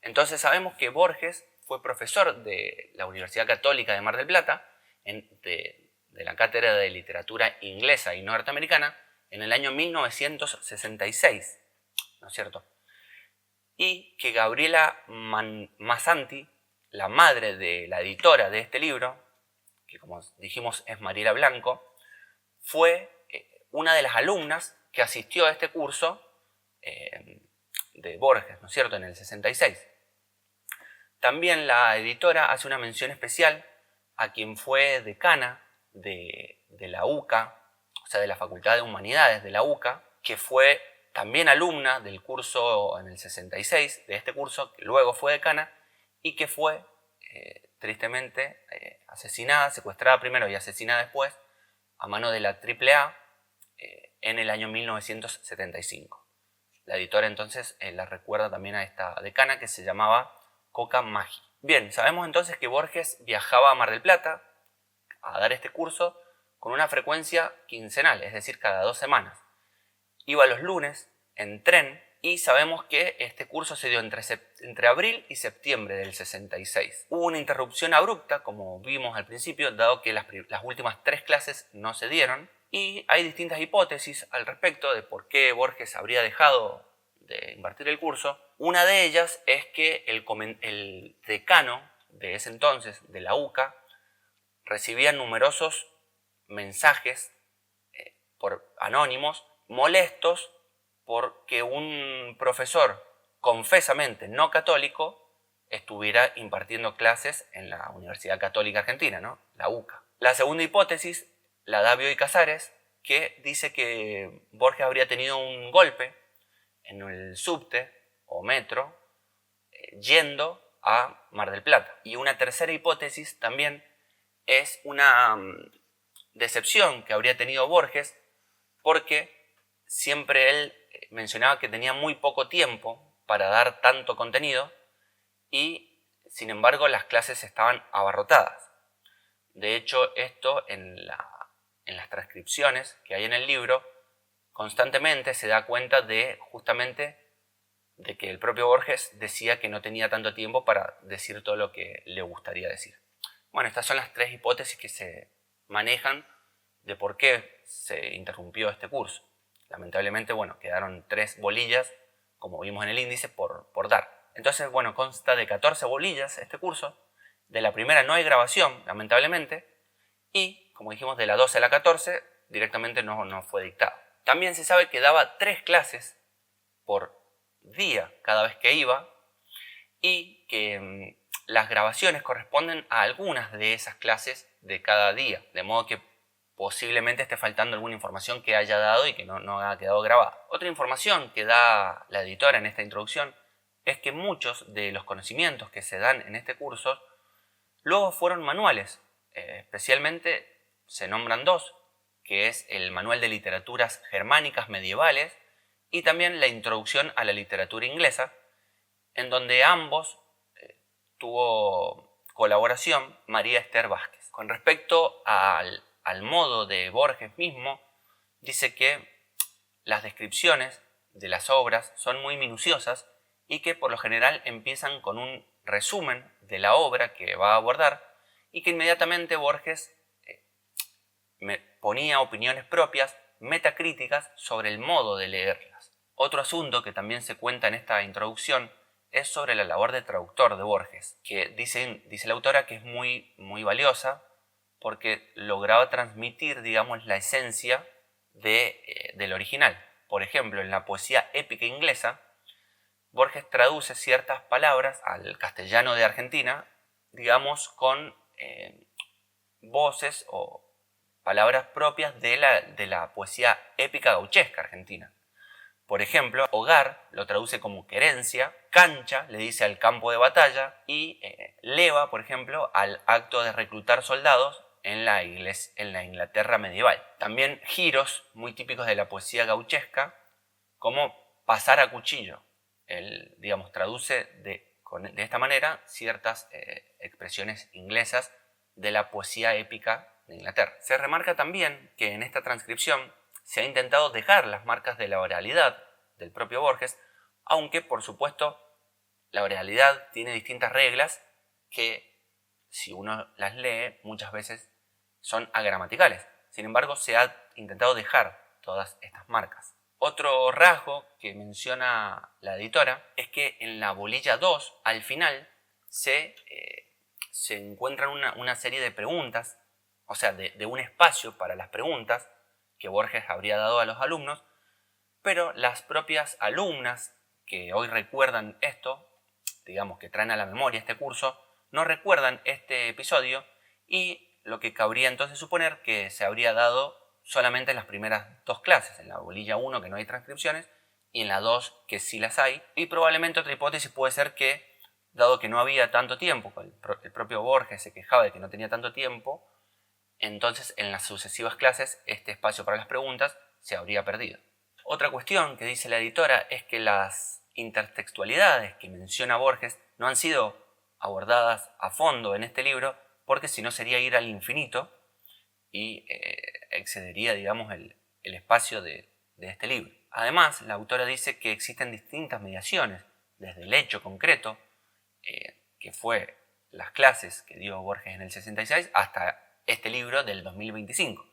Entonces sabemos que Borges fue profesor de la Universidad Católica de Mar del Plata, de la Cátedra de Literatura Inglesa y Norteamericana, en el año 1966, ¿no es cierto? Y que Gabriela Massanti, la madre de la editora de este libro, que como dijimos es Mariela Blanco, fue una de las alumnas que asistió a este curso de Borges, ¿no es cierto?, en el 66. También la editora hace una mención especial a quien fue decana de la UCA, o sea, de la Facultad de Humanidades de la UCA, que fue también alumna del curso en el 66, de este curso, que luego fue decana, y que fue tristemente asesinada, secuestrada primero y asesinada después, a mano de la AAA en el año 1975. La editora entonces la recuerda también a esta decana que se llamaba Coca Maggi. Bien, sabemos entonces que Borges viajaba a Mar del Plata a dar este curso con una frecuencia quincenal, es decir, cada 2 semanas. Iba los lunes en tren y sabemos que este curso se dio entre abril y septiembre del 66. Hubo una interrupción abrupta, como vimos al principio, dado que las últimas 3 clases no se dieron, y hay distintas hipótesis al respecto de por qué Borges habría dejado de impartir el curso. Una de ellas es que el decano de ese entonces, de la UCA, recibía numerosos mensajes anónimos molestos porque un profesor confesamente no católico estuviera impartiendo clases en la Universidad Católica Argentina, ¿no?, la UCA. La segunda hipótesis la da Bioy Casares, que dice que Borges habría tenido un golpe en el subte o metro yendo a Mar del Plata. Y una tercera hipótesis también es una decepción que habría tenido Borges, porque siempre él mencionaba que tenía muy poco tiempo para dar tanto contenido y, sin embargo, las clases estaban abarrotadas. De hecho, esto en las transcripciones que hay en el libro, constantemente se da cuenta de justamente de que el propio Borges decía que no tenía tanto tiempo para decir todo lo que le gustaría decir. Bueno, estas son las 3 hipótesis que se manejan de por qué se interrumpió este curso. Lamentablemente, bueno, quedaron 3 bolillas, como vimos en el índice, por dar. Entonces, bueno, consta de 14 bolillas este curso. De la primera no hay grabación, lamentablemente, y, como dijimos, de la 12 a la 14 directamente no fue dictado. También se sabe que daba 3 clases por día cada vez que iba, y que las grabaciones corresponden a algunas de esas clases de cada día, de modo que posiblemente esté faltando alguna información que haya dado y que no haya quedado grabada. Otra información que da la editora en esta introducción es que muchos de los conocimientos que se dan en este curso luego fueron manuales. Especialmente se nombran 2, que es el Manual de Literaturas Germánicas Medievales y también la Introducción a la Literatura Inglesa, en donde ambos tuvo colaboración María Esther Vázquez. Con respecto al modo de Borges mismo, dice que las descripciones de las obras son muy minuciosas y que por lo general empiezan con un resumen de la obra que va a abordar y que inmediatamente Borges ponía opiniones propias, metacríticas, sobre el modo de leerlas. Otro asunto que también se cuenta en esta introducción es sobre la labor de traductor de Borges, que dice la autora que es muy valiosa porque lograba transmitir, digamos, la esencia del original. Por ejemplo, en la poesía épica inglesa, Borges traduce ciertas palabras al castellano de Argentina, digamos, con voces o palabras propias de la poesía épica gauchesca argentina. Por ejemplo, hogar lo traduce como querencia, cancha le dice al campo de batalla y leva, por ejemplo, al acto de reclutar soldados en la Inglaterra medieval. También giros muy típicos de la poesía gauchesca, como pasar a cuchillo. Él, digamos, traduce de esta manera ciertas expresiones inglesas de la poesía épica de Inglaterra. Se remarca también que en esta transcripción se ha intentado dejar las marcas de la oralidad del propio Borges, aunque por supuesto La oralidad tiene distintas reglas que, si uno las lee, muchas veces son agramaticales. Sin embargo, se ha intentado dejar todas estas marcas. Otro rasgo que menciona la editora es que en la bolilla 2, al final, se encuentran una serie de preguntas, o sea, de un espacio para las preguntas que Borges habría dado a los alumnos, pero las propias alumnas que hoy recuerdan esto, digamos que traen a la memoria este curso, no recuerdan este episodio, y lo que cabría entonces suponer que se habría dado solamente en las primeras 2 clases, en la bolilla 1 que no hay transcripciones y en la 2 que sí las hay. Y probablemente otra hipótesis puede ser que, dado que no había tanto tiempo, el propio Borges se quejaba de que no tenía tanto tiempo, entonces en las sucesivas clases este espacio para las preguntas se habría perdido. Otra cuestión que dice la editora es que las intertextualidades que menciona Borges no han sido abordadas a fondo en este libro, porque si no sería ir al infinito y excedería, digamos, el espacio de este libro. Además, la autora dice que existen distintas mediaciones, desde el hecho concreto, que fue las clases que dio Borges en el 66, hasta este libro del 2025.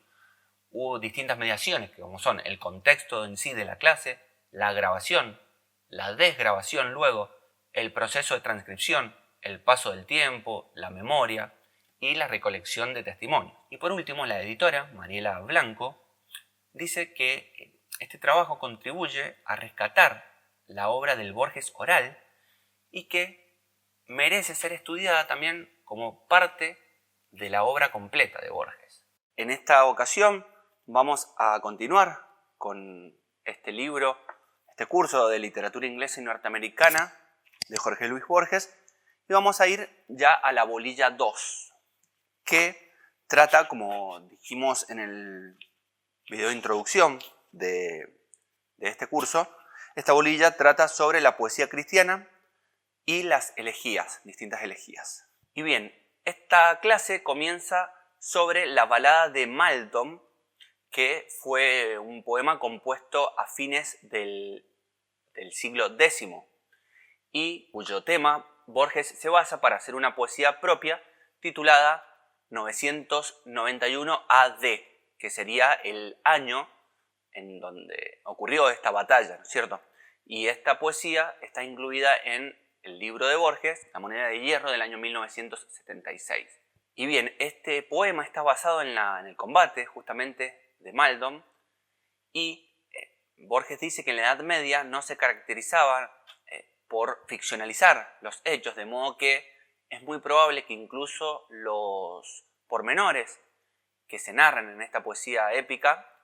Hubo distintas mediaciones, que como son el contexto en sí de la clase, la grabación, la desgrabación luego, el proceso de transcripción, el paso del tiempo, la memoria y la recolección de testimonios. Y por último, la editora, Mariela Blanco, dice que este trabajo contribuye a rescatar la obra del Borges oral y que merece ser estudiada también como parte de la obra completa de Borges. En esta ocasión vamos a continuar con este libro, este curso de literatura inglesa y norteamericana de Jorge Luis Borges, y vamos a ir ya a la bolilla 2, que trata, como dijimos en el video de introducción de este curso, esta bolilla trata sobre la poesía cristiana y las elegías, distintas elegías. Y bien, esta clase comienza sobre la balada de Maldon, que fue un poema compuesto a fines del siglo X y cuyo tema Borges se basa para hacer una poesía propia titulada 991 AD, que sería el año en donde ocurrió esta batalla, ¿no es cierto? Y esta poesía está incluida en el libro de Borges, La moneda de hierro, del año 1976. Y bien, este poema está basado en el combate justamente de Maldon, y Borges dice que en la Edad Media no se caracterizaba por ficcionalizar los hechos, de modo que es muy probable que incluso los pormenores que se narran en esta poesía épica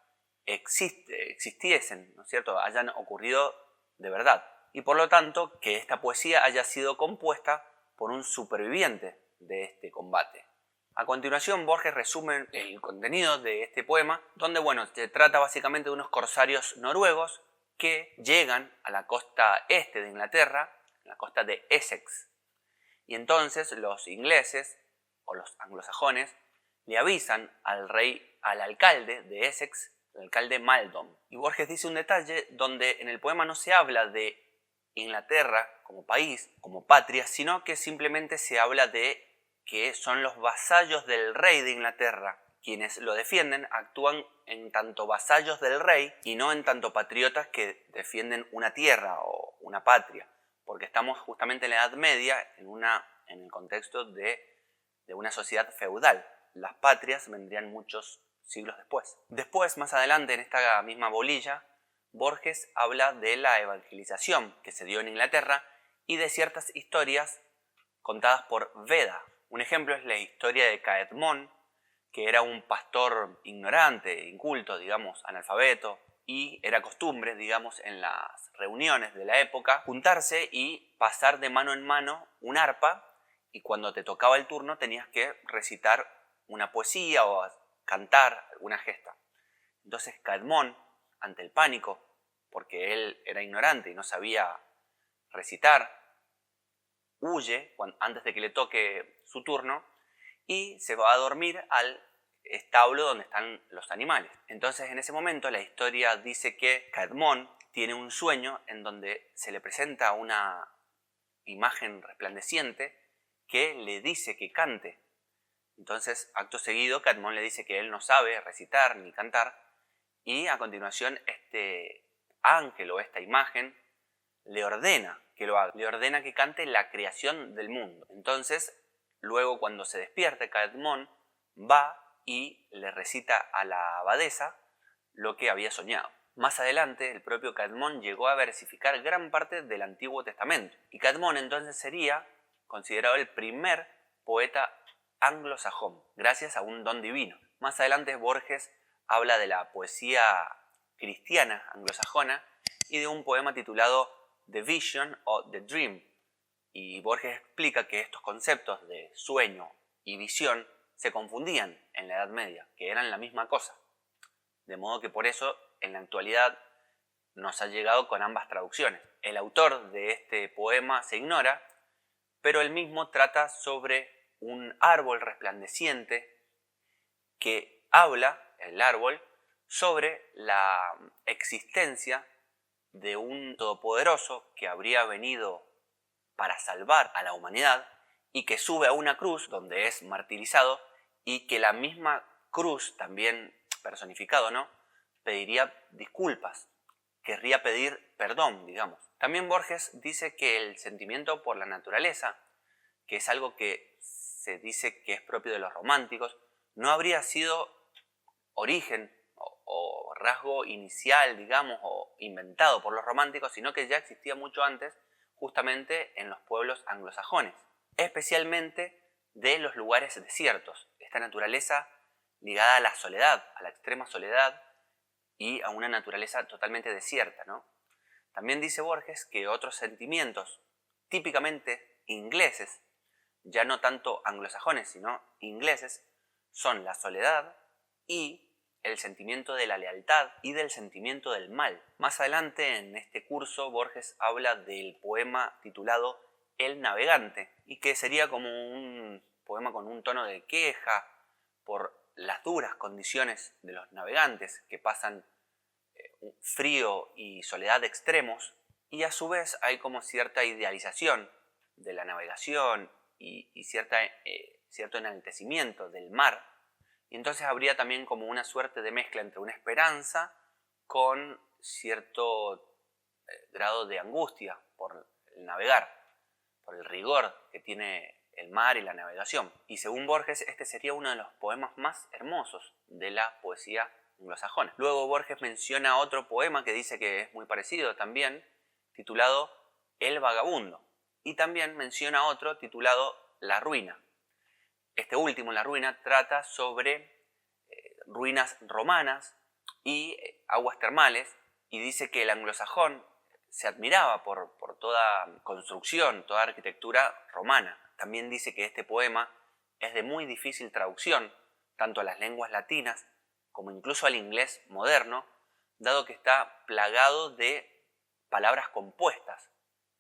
existiesen, ¿no es cierto?, hayan ocurrido de verdad. Y por lo tanto, que esta poesía haya sido compuesta por un superviviente de este combate. A continuación, Borges resume el contenido de este poema, donde, bueno, se trata básicamente de unos corsarios noruegos que llegan a la costa este de Inglaterra, la costa de Essex. Y entonces los ingleses, o los anglosajones, le avisan al rey, al alcalde de Essex, el alcalde Maldon. Y Borges dice un detalle donde en el poema no se habla de Inglaterra como país, como patria, sino que simplemente se habla de que son los vasallos del rey de Inglaterra. Quienes lo defienden actúan en tanto vasallos del rey y no en tanto patriotas que defienden una tierra o una patria, porque estamos justamente en la Edad Media en el contexto de una sociedad feudal. Las patrias vendrían muchos siglos después. Después, más adelante, en esta misma bolilla, Borges habla de la evangelización que se dio en Inglaterra y de ciertas historias contadas por Beda. Un ejemplo es la historia de Caedmon, que era un pastor ignorante, inculto, digamos, analfabeto, y era costumbre, digamos, en las reuniones de la época, juntarse y pasar de mano en mano un arpa, y cuando te tocaba el turno tenías que recitar una poesía o cantar alguna gesta. Entonces Caedmon, ante el pánico, porque él era ignorante y no sabía recitar, huye antes de que le toque su turno y se va a dormir al establo donde están los animales. Entonces, en ese momento, la historia dice que Caedmon tiene un sueño en donde se le presenta una imagen resplandeciente que le dice que cante. Entonces, acto seguido, Cadmon le dice que él no sabe recitar ni cantar, y a continuación este ángel o esta imagen le ordena que lo haga, le ordena que cante la creación del mundo. Entonces, luego cuando se despierta, Cadmon va y le recita a la abadesa lo que había soñado. Más adelante, el propio Cadmon llegó a versificar gran parte del Antiguo Testamento, y Cadmon entonces sería considerado el primer poeta anglosajón, gracias a un don divino. Más adelante, Borges habla de la poesía cristiana anglosajona y de un poema titulado The Vision o The Dream, y Borges explica que estos conceptos de sueño y visión se confundían en la Edad Media, que eran la misma cosa, de modo que por eso en la actualidad nos ha llegado con ambas traducciones. El autor de este poema se ignora, pero él mismo trata sobre un árbol resplandeciente que habla, el árbol, sobre la existencia de un todopoderoso que habría venido para salvar a la humanidad y que sube a una cruz donde es martirizado, y que la misma cruz, también personificado, ¿no?, pediría disculpas, querría pedir perdón, digamos. También Borges dice que el sentimiento por la naturaleza, que es algo que se dice que es propio de los románticos, no habría sido origen o rasgo inicial, digamos, o inventado por los románticos, sino que ya existía mucho antes, justamente en los pueblos anglosajones, especialmente de los lugares desiertos. Esta naturaleza ligada a la soledad, a la extrema soledad, y a una naturaleza totalmente desierta, ¿no? También dice Borges que otros sentimientos típicamente ingleses, ya no tanto anglosajones, sino ingleses, son la soledad y el sentimiento de la lealtad y del sentimiento del mal. Más adelante en este curso Borges habla del poema titulado El navegante, y que sería como un poema con un tono de queja por las duras condiciones de los navegantes que pasan frío y soledad extremos, y a su vez hay como cierta idealización de la navegación y cierto enaltecimiento del mar, y entonces habría también como una suerte de mezcla entre una esperanza con cierto grado de angustia por el navegar, por el rigor que tiene el mar y la navegación. Y según Borges, este sería uno de los poemas más hermosos de la poesía anglosajona. Luego Borges menciona otro poema que dice que es muy parecido también, titulado El vagabundo, y también menciona otro titulado La ruina. Este último, La ruina, trata sobre ruinas romanas y aguas termales, y dice que el anglosajón se admiraba por toda construcción, toda arquitectura romana. También dice que este poema es de muy difícil traducción, tanto a las lenguas latinas como incluso al inglés moderno, dado que está plagado de palabras compuestas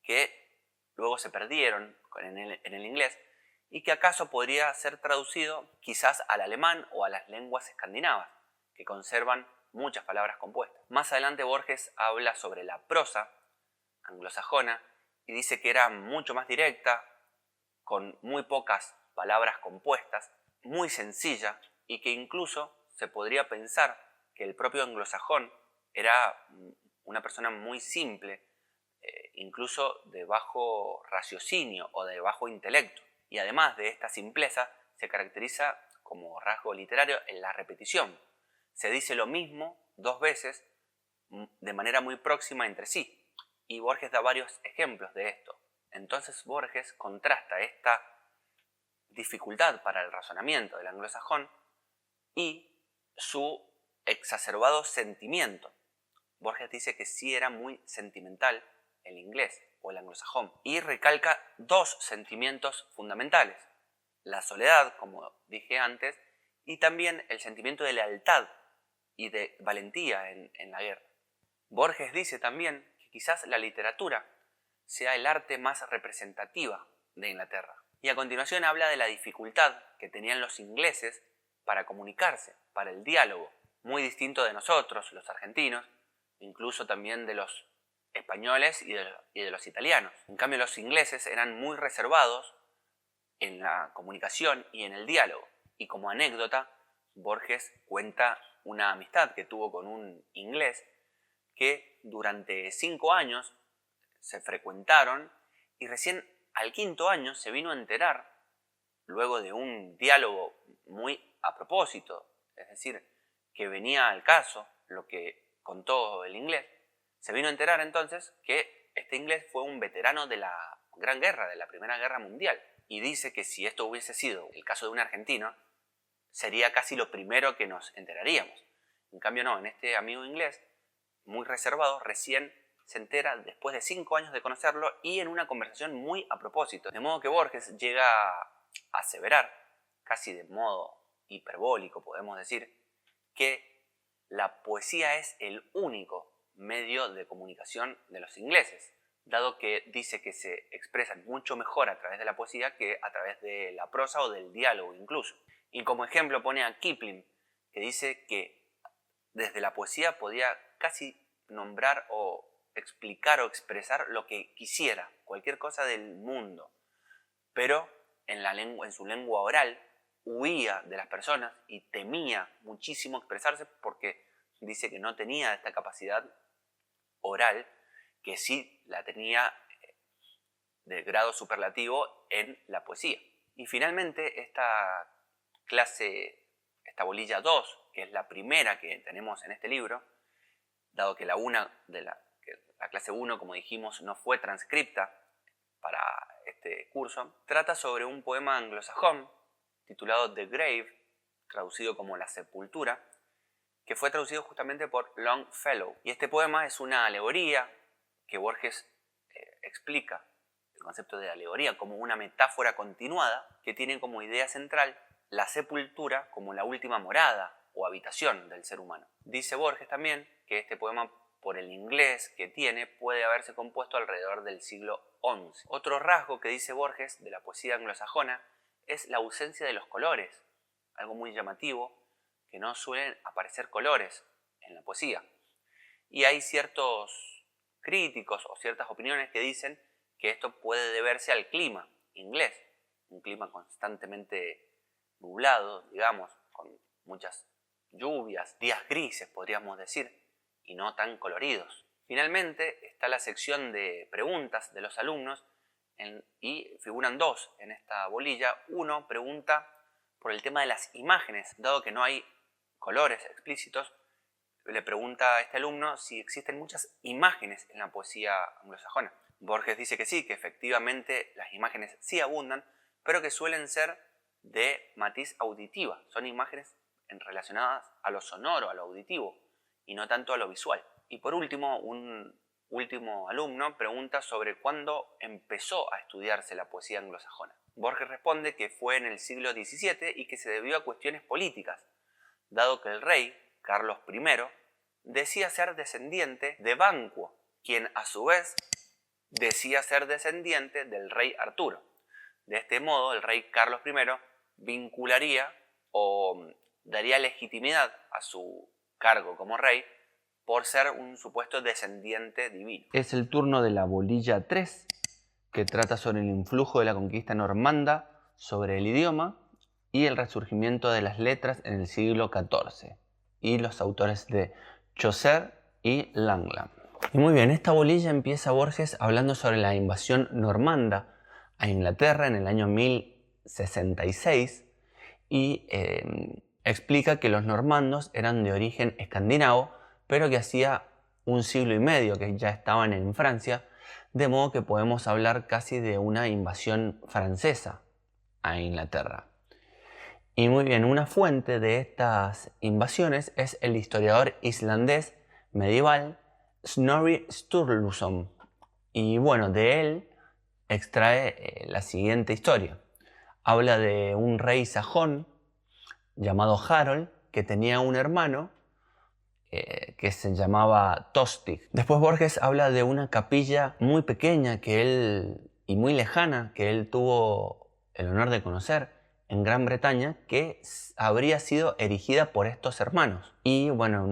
que luego se perdieron en el inglés, y que acaso podría ser traducido quizás al alemán o a las lenguas escandinavas, que conservan muchas palabras compuestas. Más adelante Borges habla sobre la prosa anglosajona y dice que era mucho más directa, con muy pocas palabras compuestas, muy sencilla, y que incluso se podría pensar que el propio anglosajón era una persona muy simple, incluso de bajo raciocinio o de bajo intelecto. Y además de esta simpleza, se caracteriza como rasgo literario en la repetición. Se dice lo mismo dos veces de manera muy próxima entre sí, y Borges da varios ejemplos de esto. Entonces Borges contrasta esta dificultad para el razonamiento del anglosajón y su exacerbado sentimiento. Borges dice que sí era muy sentimental el inglés o el anglosajón, y recalca dos sentimientos fundamentales: la soledad, como dije antes, y también el sentimiento de lealtad y de valentía en la guerra. Borges dice también que quizás la literatura sea el arte más representativa de Inglaterra. Y a continuación habla de la dificultad que tenían los ingleses para comunicarse, para el diálogo, muy distinto de nosotros, los argentinos, incluso también de los españoles y de los italianos. En cambio, los ingleses eran muy reservados en la comunicación y en el diálogo. Y como anécdota, Borges cuenta una amistad que tuvo con un inglés que durante 5 años se frecuentaron y recién al 5.º año se vino a enterar, luego de un diálogo muy a propósito, es decir, que venía al caso lo que contó el inglés, se vino a enterar entonces que este inglés fue un veterano de la Gran Guerra, de la Primera Guerra Mundial. Y dice que si esto hubiese sido el caso de un argentino, sería casi lo primero que nos enteraríamos. En cambio no, en este amigo inglés, muy reservado, recién se entera después de 5 años de conocerlo y en una conversación muy a propósito. De modo que Borges llega a aseverar, casi de modo hiperbólico podemos decir, que la poesía es el único medio de comunicación de los ingleses, dado que dice que se expresan mucho mejor a través de la poesía que a través de la prosa o del diálogo incluso. Y como ejemplo pone a Kipling, que dice que desde la poesía podía casi nombrar o explicar o expresar lo que quisiera, cualquier cosa del mundo, pero en su lengua oral huía de las personas y temía muchísimo expresarse porque dice que no tenía esta capacidad oral, que sí la tenía de grado superlativo en la poesía. Y finalmente esta bolilla 2, que es la primera que tenemos en este libro, dado que la clase 1, como dijimos, no fue transcripta para este curso, trata sobre un poema anglosajón titulado The Grave, traducido como La Sepultura, que fue traducido justamente por Longfellow. Y este poema es una alegoría que Borges explica el concepto de alegoría como una metáfora continuada que tiene como idea central la sepultura como la última morada o habitación del ser humano. Dice Borges también que este poema, por el inglés que tiene, puede haberse compuesto alrededor del siglo XI. Otro rasgo que dice Borges de la poesía anglosajona es la ausencia de los colores, algo muy llamativo, que no suelen aparecer colores en la poesía. Y hay ciertos críticos o ciertas opiniones que dicen que esto puede deberse al clima inglés, un clima constantemente nublado, digamos, con muchas lluvias, días grises podríamos decir, y no tan coloridos. Finalmente está la sección de preguntas de los alumnos y figuran 2 en esta bolilla. Uno pregunta por el tema de las imágenes, dado que no hay colores explícitos, le pregunta a este alumno si existen muchas imágenes en la poesía anglosajona. Borges dice que sí, que efectivamente las imágenes sí abundan, pero que suelen ser de matiz auditiva. Son imágenes relacionadas a lo sonoro, a lo auditivo, y no tanto a lo visual. Y por último, un último alumno pregunta sobre cuándo empezó a estudiarse la poesía anglosajona. Borges responde que fue en el siglo XVII y que se debió a cuestiones políticas, dado que el rey, Carlos I, decía ser descendiente de Banquo, quien a su vez decía ser descendiente del rey Arturo. De este modo, el rey Carlos I vincularía o daría legitimidad a su cargo como rey por ser un supuesto descendiente divino. Es el turno de la bolilla 3, que trata sobre el influjo de la conquista normanda sobre el idioma y el resurgimiento de las letras en el siglo XIV, y los autores de Chaucer y Langland. Y muy bien, esta bolilla empieza Borges hablando sobre la invasión normanda a Inglaterra en el año 1066 y explica que los normandos eran de origen escandinavo, pero que hacía un siglo y medio que ya estaban en Francia, de modo que podemos hablar casi de una invasión francesa a Inglaterra. Y muy bien, una fuente de estas invasiones es el historiador islandés medieval Snorri Sturluson. Y bueno, de él extrae la siguiente historia. Habla de un rey sajón llamado Harold que tenía un hermano que se llamaba Tostig. Después Borges habla de una capilla muy pequeña y muy lejana que él tuvo el honor de conocer en Gran Bretaña que habría sido erigida por estos hermanos. Y bueno,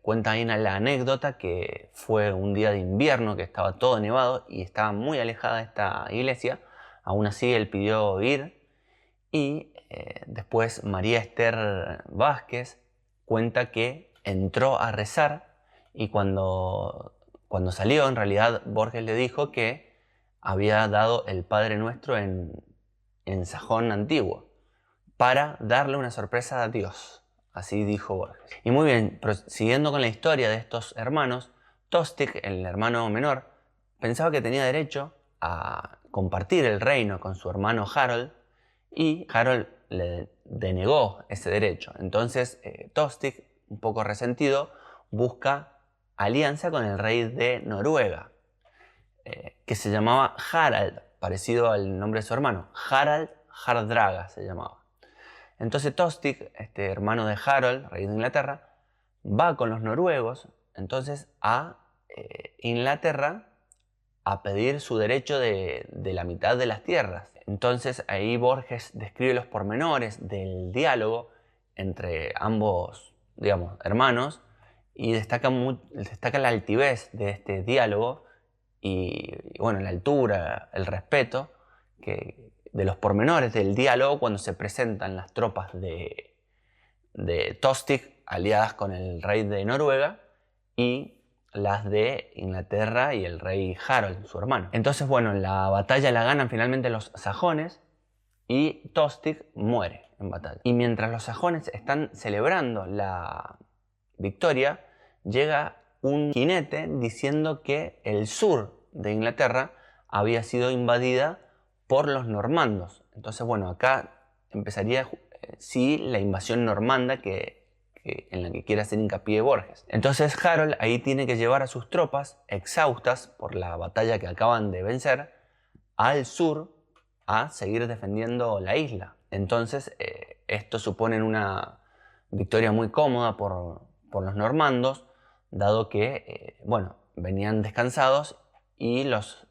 cuenta ahí la anécdota que fue un día de invierno, que estaba todo nevado y estaba muy alejada de esta iglesia. Aún así él pidió ir, y después María Esther Vázquez cuenta que entró a rezar, y cuando salió, en realidad Borges le dijo que había dado el Padre Nuestro en sajón antiguo para darle una sorpresa a Dios. Así dijo Borges. Y muy bien, siguiendo con la historia de estos hermanos, Tostig, el hermano menor, pensaba que tenía derecho a compartir el reino con su hermano Harold, y Harold le denegó ese derecho. Entonces Tostig, un poco resentido, busca alianza con el rey de Noruega, que se llamaba Harald, parecido al nombre de su hermano. Harald Hardrada se llamaba. Entonces Tostig, este hermano de Harold, rey de Inglaterra, va con los noruegos entonces a Inglaterra a pedir su derecho de la mitad de las tierras. Entonces ahí Borges describe los pormenores del diálogo entre ambos, digamos, hermanos, y destaca la altivez de este diálogo y bueno, la altura, el respeto de los pormenores del diálogo cuando se presentan las tropas de Tostig aliadas con el rey de Noruega y las de Inglaterra y el rey Harold, su hermano. Entonces, bueno, la batalla la ganan finalmente los sajones y Tostig muere en batalla. Y mientras los sajones están celebrando la victoria, llega un jinete diciendo que el sur de Inglaterra había sido invadida por los normandos. Entonces, bueno, acá empezaría sí la invasión normanda en la que quiere hacer hincapié Borges. Entonces Harold ahí tiene que llevar a sus tropas, exhaustas por la batalla que acaban de vencer, al sur a seguir defendiendo la isla. Entonces esto supone una victoria muy cómoda por los normandos, dado que bueno, venían descansados y los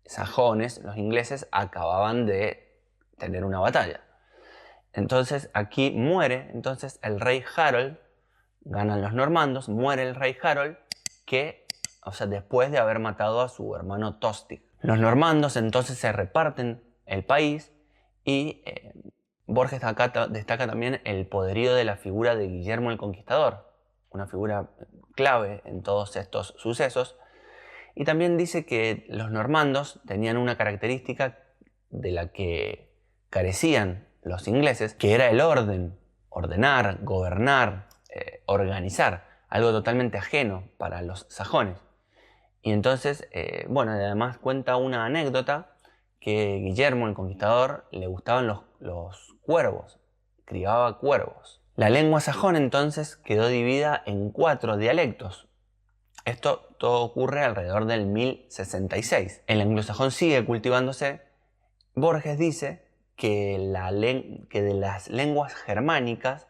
sajones, los ingleses, acababan de tener una batalla. Entonces aquí muere el rey Harold, ganan los normandos, muere el rey Harold, después de haber matado a su hermano Tostig. Los normandos entonces se reparten el país y Borges destaca también el poderío de la figura de Guillermo el Conquistador, una figura clave en todos estos sucesos, y también dice que los normandos tenían una característica de la que carecían los ingleses, que era el orden, ordenar, gobernar, organizar, algo totalmente ajeno para los sajones. Y entonces, bueno, además cuenta una anécdota que Guillermo el Conquistador le gustaban los cuervos, criaba cuervos. La lengua sajón entonces quedó dividida en 4 dialectos. Esto todo ocurre alrededor del 1066. El anglosajón sigue cultivándose. Borges dice que de las lenguas germánicas,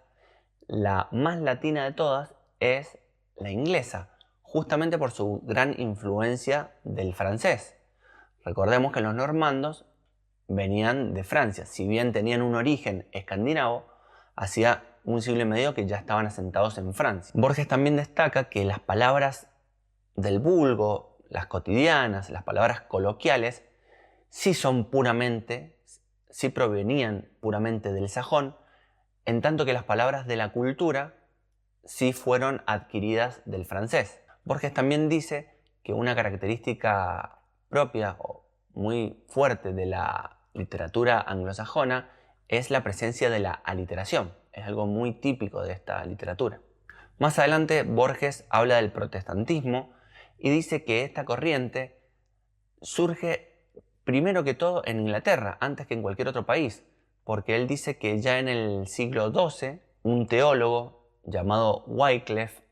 la más latina de todas es la inglesa, justamente por su gran influencia del francés. Recordemos que los normandos venían de Francia, si bien tenían un origen escandinavo, hacía un siglo y medio que ya estaban asentados en Francia. Borges también destaca que las palabras del vulgo, las cotidianas, las palabras coloquiales, sí provenían puramente del sajón, en tanto que las palabras de la cultura sí fueron adquiridas del francés. Borges también dice que una característica propia o muy fuerte de la literatura anglosajona es la presencia de la aliteración. Es algo muy típico de esta literatura. Más adelante Borges habla del protestantismo y dice que esta corriente surge primero que todo en Inglaterra, antes que en cualquier otro país, porque él dice que ya en el siglo XII un teólogo llamado Wycliffe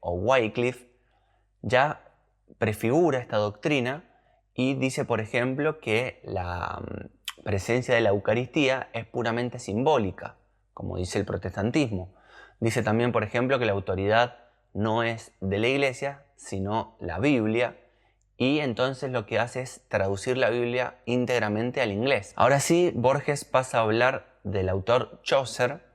ya prefigura esta doctrina y dice, por ejemplo, que la presencia de la Eucaristía es puramente simbólica, como dice el protestantismo. Dice también, por ejemplo, que la autoridad no es de la Iglesia, sino la Biblia, y entonces lo que hace es traducir la Biblia íntegramente al inglés. Ahora sí, Borges pasa a hablar del autor Chaucer,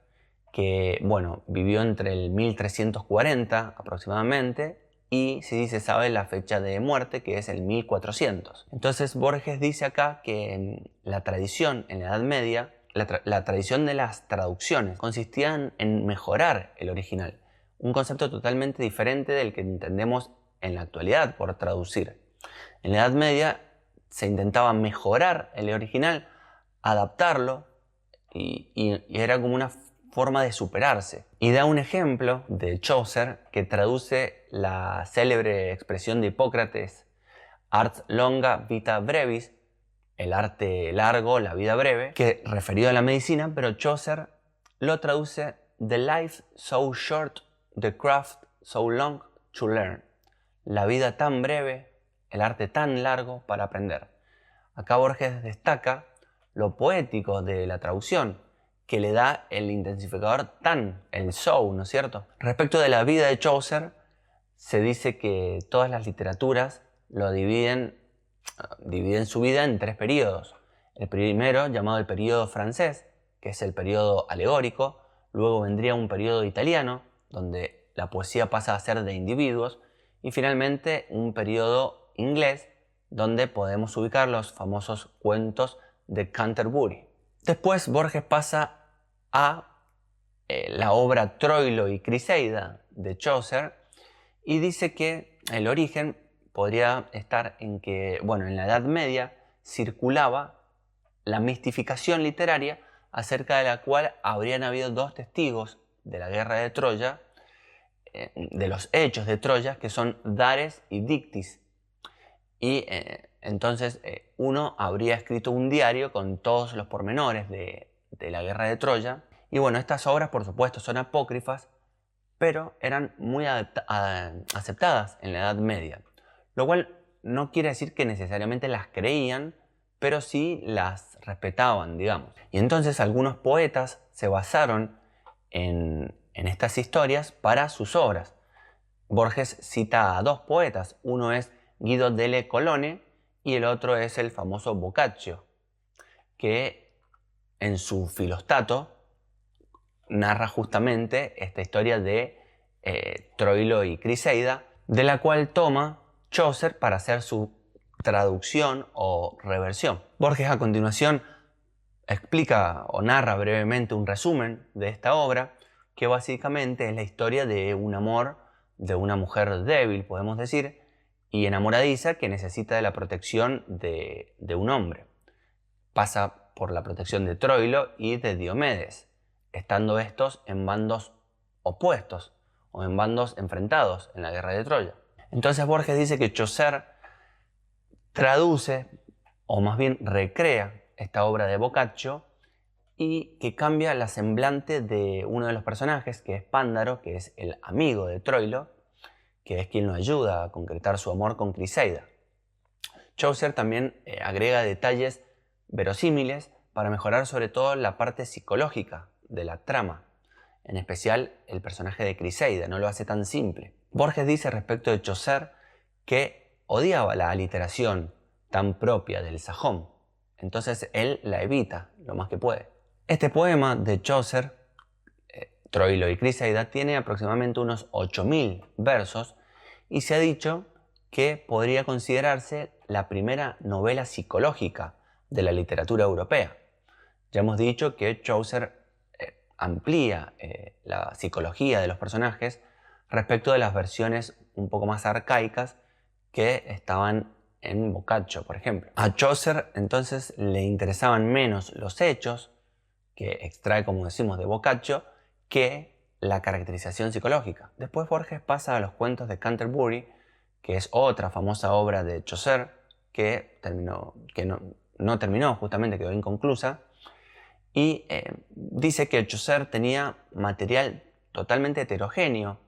que bueno, vivió entre el 1340 aproximadamente, y sí se sabe la fecha de muerte, que es el 1400. Entonces Borges dice acá que en la tradición, en la Edad Media, la tradición de las traducciones consistían en mejorar el original, un concepto totalmente diferente del que entendemos en la actualidad por traducir. En la Edad Media se intentaba mejorar el original, adaptarlo, y era como una forma de superarse. Y da un ejemplo de Chaucer que traduce la célebre expresión de Hipócrates, ars longa vita brevis, el arte largo, la vida breve, que referido a la medicina, pero Chaucer lo traduce the life so short, the craft so long to learn. La vida tan breve, el arte tan largo para aprender. Acá Borges destaca lo poético de la traducción, que le da el intensificador tan, el so, ¿no es cierto? Respecto de la vida de Chaucer, se dice que todas las literaturas lo dividen su vida en 3 periodos. El primero, llamado el periodo francés, que es el periodo alegórico. Luego vendría un periodo italiano, donde la poesía pasa a ser de individuos. Y finalmente un periodo inglés, donde podemos ubicar los famosos cuentos de Canterbury. Después Borges pasa a la obra Troilo y Criseida de Chaucer y dice que el origen podría estar en que, bueno, en la Edad Media circulaba la mistificación literaria acerca de la cual habrían habido 2 testigos de la guerra de Troya, de los hechos de Troya, que son Dares y Dictys. Y entonces uno habría escrito un diario con todos los pormenores de la guerra de Troya. Y bueno, estas obras por supuesto son apócrifas, pero eran muy aceptadas en la Edad Media. Lo cual no quiere decir que necesariamente las creían, pero sí las respetaban, digamos. Y entonces algunos poetas se basaron en estas historias para sus obras. Borges cita a 2 poetas, uno es Guido delle Colonne y el otro es el famoso Boccaccio, que en su Filostato narra justamente esta historia de Troilo y Criseida, de la cual toma Chaucer para hacer su traducción o reversión. Borges a continuación explica o narra brevemente un resumen de esta obra, que básicamente es la historia de un amor de una mujer débil, podemos decir, y enamoradiza que necesita de la protección de un hombre. Pasa por la protección de Troilo y de Diomedes, estando estos en bandos opuestos o en bandos enfrentados en la guerra de Troya. Entonces Borges dice que Chaucer traduce, o más bien recrea, esta obra de Boccaccio y que cambia la semblante de uno de los personajes, que es Pándaro, que es el amigo de Troilo, que es quien lo ayuda a concretar su amor con Criseida. Chaucer también agrega detalles verosímiles para mejorar sobre todo la parte psicológica de la trama, en especial el personaje de Criseida, no lo hace tan simple. Borges dice respecto de Chaucer que odiaba la aliteración tan propia del sajón, entonces él la evita lo más que puede. Este poema de Chaucer, Troilo y Criseida, tiene aproximadamente unos 8000 versos y se ha dicho que podría considerarse la primera novela psicológica de la literatura europea. Ya hemos dicho que Chaucer amplía la psicología de los personajes respecto de las versiones un poco más arcaicas que estaban en Boccaccio, por ejemplo. A Chaucer entonces le interesaban menos los hechos, que extrae, como decimos, de Boccaccio, que la caracterización psicológica. Después Borges pasa a los cuentos de Canterbury, que es otra famosa obra de Chaucer que no terminó, justamente quedó inconclusa, y dice que Chaucer tenía material totalmente heterogéneo,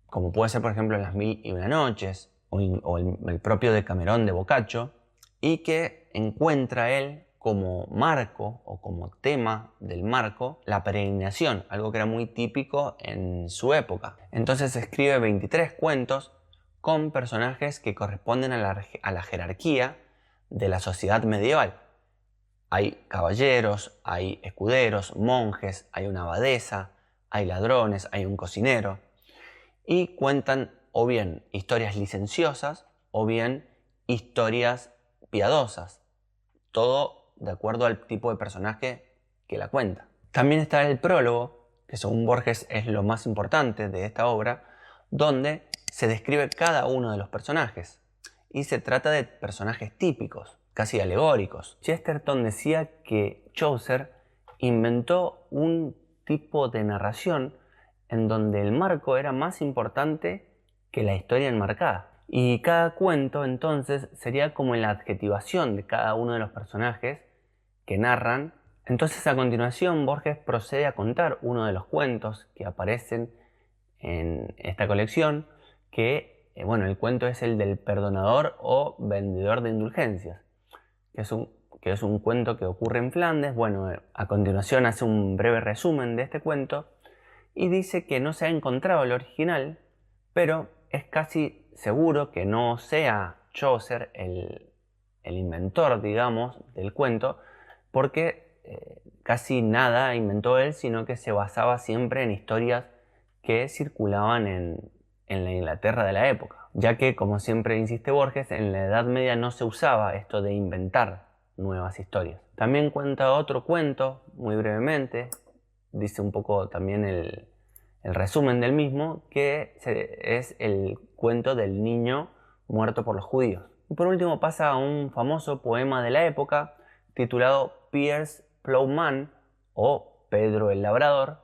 como puede ser por ejemplo en Las Mil y Una Noches o el propio Decamerón de Boccaccio, y que encuentra él como marco o como tema del marco la peregrinación, algo que era muy típico en su época. Entonces escribe 23 cuentos con personajes que corresponden a la jerarquía de la sociedad medieval. Hay caballeros, hay escuderos, monjes, hay una abadesa, hay ladrones, hay un cocinero. Y cuentan o bien historias licenciosas o bien historias piadosas. Todo de acuerdo al tipo de personaje que la cuenta. También está el prólogo, que según Borges es lo más importante de esta obra, donde se describe cada uno de los personajes. Y se trata de personajes típicos, casi alegóricos. Chesterton decía que Chaucer inventó un tipo de narración en donde el marco era más importante que la historia enmarcada. Y cada cuento entonces sería como la adjetivación de cada uno de los personajes que narran. Entonces a continuación Borges procede a contar uno de los cuentos que aparecen en esta colección, que bueno, el cuento es el del perdonador o vendedor de indulgencias, que es un cuento que ocurre en Flandes. Bueno, a continuación hace un breve resumen de este cuento y dice que no se ha encontrado el original, pero es casi seguro que no sea Chaucer el inventor, digamos, del cuento, porque casi nada inventó él, sino que se basaba siempre en historias que circulaban en la Inglaterra de la época, ya que, como siempre insiste Borges, en la Edad Media no se usaba esto de inventar nuevas historias. También cuenta otro cuento, muy brevemente, dice un poco también el resumen del mismo, que es el cuento del niño muerto por los judíos. Y por último pasa a un famoso poema de la época titulado Piers Plowman o Pedro el Labrador,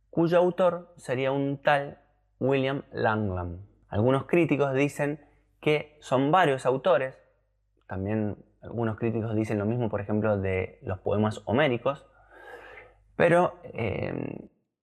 cuyo autor sería un tal William Langland. Algunos críticos dicen que son varios autores, también algunos críticos dicen lo mismo, por ejemplo, de los poemas homéricos, pero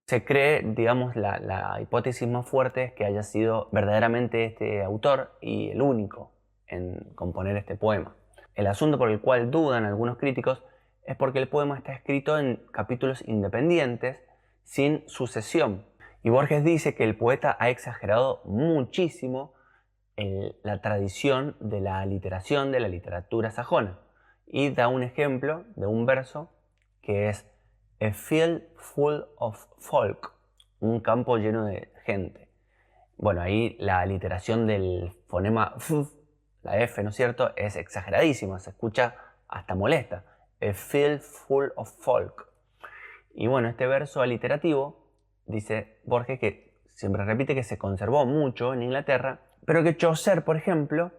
se cree, digamos, la hipótesis más fuerte es que haya sido verdaderamente este autor y el único en componer este poema. El asunto por el cual dudan algunos críticos es porque el poema está escrito en capítulos independientes, sin sucesión. Y Borges dice que el poeta ha exagerado muchísimo la tradición de la aliteración de la literatura sajona. Y da un ejemplo de un verso que es A field full of folk, un campo lleno de gente. Bueno, ahí la aliteración del fonema f, la F, ¿no es cierto?, es exageradísima, se escucha hasta molesta. A field full of folk. Y bueno, este verso aliterativo, dice Borges, que siempre repite que se conservó mucho en Inglaterra, pero que Chaucer, por ejemplo,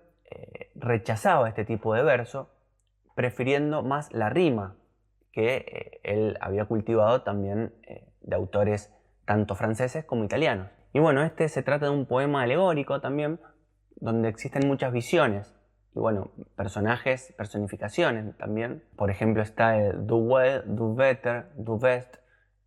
rechazaba este tipo de verso, prefiriendo más la rima, que él había cultivado también de autores tanto franceses como italianos. Y bueno, este se trata de un poema alegórico también, donde existen muchas visiones y bueno, personajes, personificaciones también. Por ejemplo está el do well, do better, do best,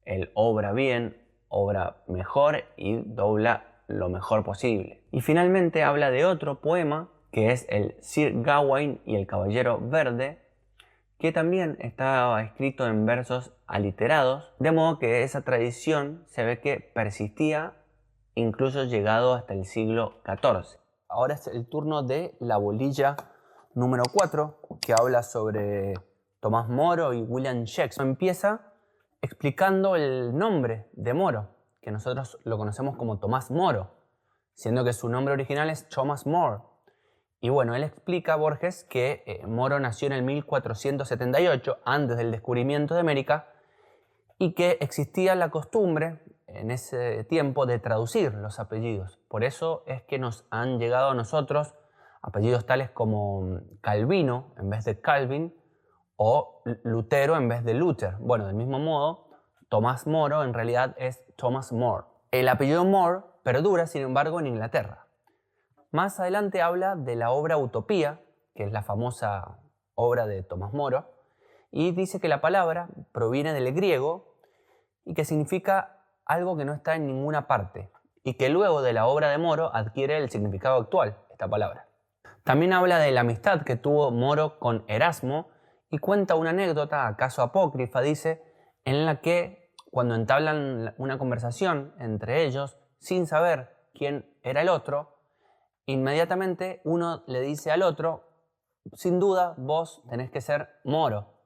el obra bien, obra mejor y dobla lo mejor posible. Y finalmente habla de otro poema que es el Sir Gawain y el Caballero Verde, que también estaba escrito en versos aliterados, de modo que esa tradición se ve que persistía incluso llegado hasta el siglo XIV. Ahora es el turno de la bolilla número 4, que habla sobre Tomás Moro y William Shakespeare. Empieza explicando el nombre de Moro, que nosotros lo conocemos como Tomás Moro, siendo que su nombre original es Thomas More. Y bueno, él explica a Borges que Moro nació en el 1478, antes del descubrimiento de América, y que existía la costumbre en ese tiempo de traducir los apellidos. Por eso es que nos han llegado a nosotros apellidos tales como Calvino en vez de Calvin o Lutero en vez de Luther. Bueno, del mismo modo, Tomás Moro en realidad es Thomas More. El apellido More perdura, sin embargo, en Inglaterra. Más adelante habla de la obra Utopía, que es la famosa obra de Tomás Moro, y dice que la palabra proviene del griego y que significa algo que no está en ninguna parte, y que luego de la obra de Moro adquiere el significado actual, esta palabra. También habla de la amistad que tuvo Moro con Erasmo y cuenta una anécdota, acaso apócrifa, dice, en la que cuando entablan una conversación entre ellos, sin saber quién era el otro, inmediatamente uno le dice al otro, sin duda vos tenés que ser Moro.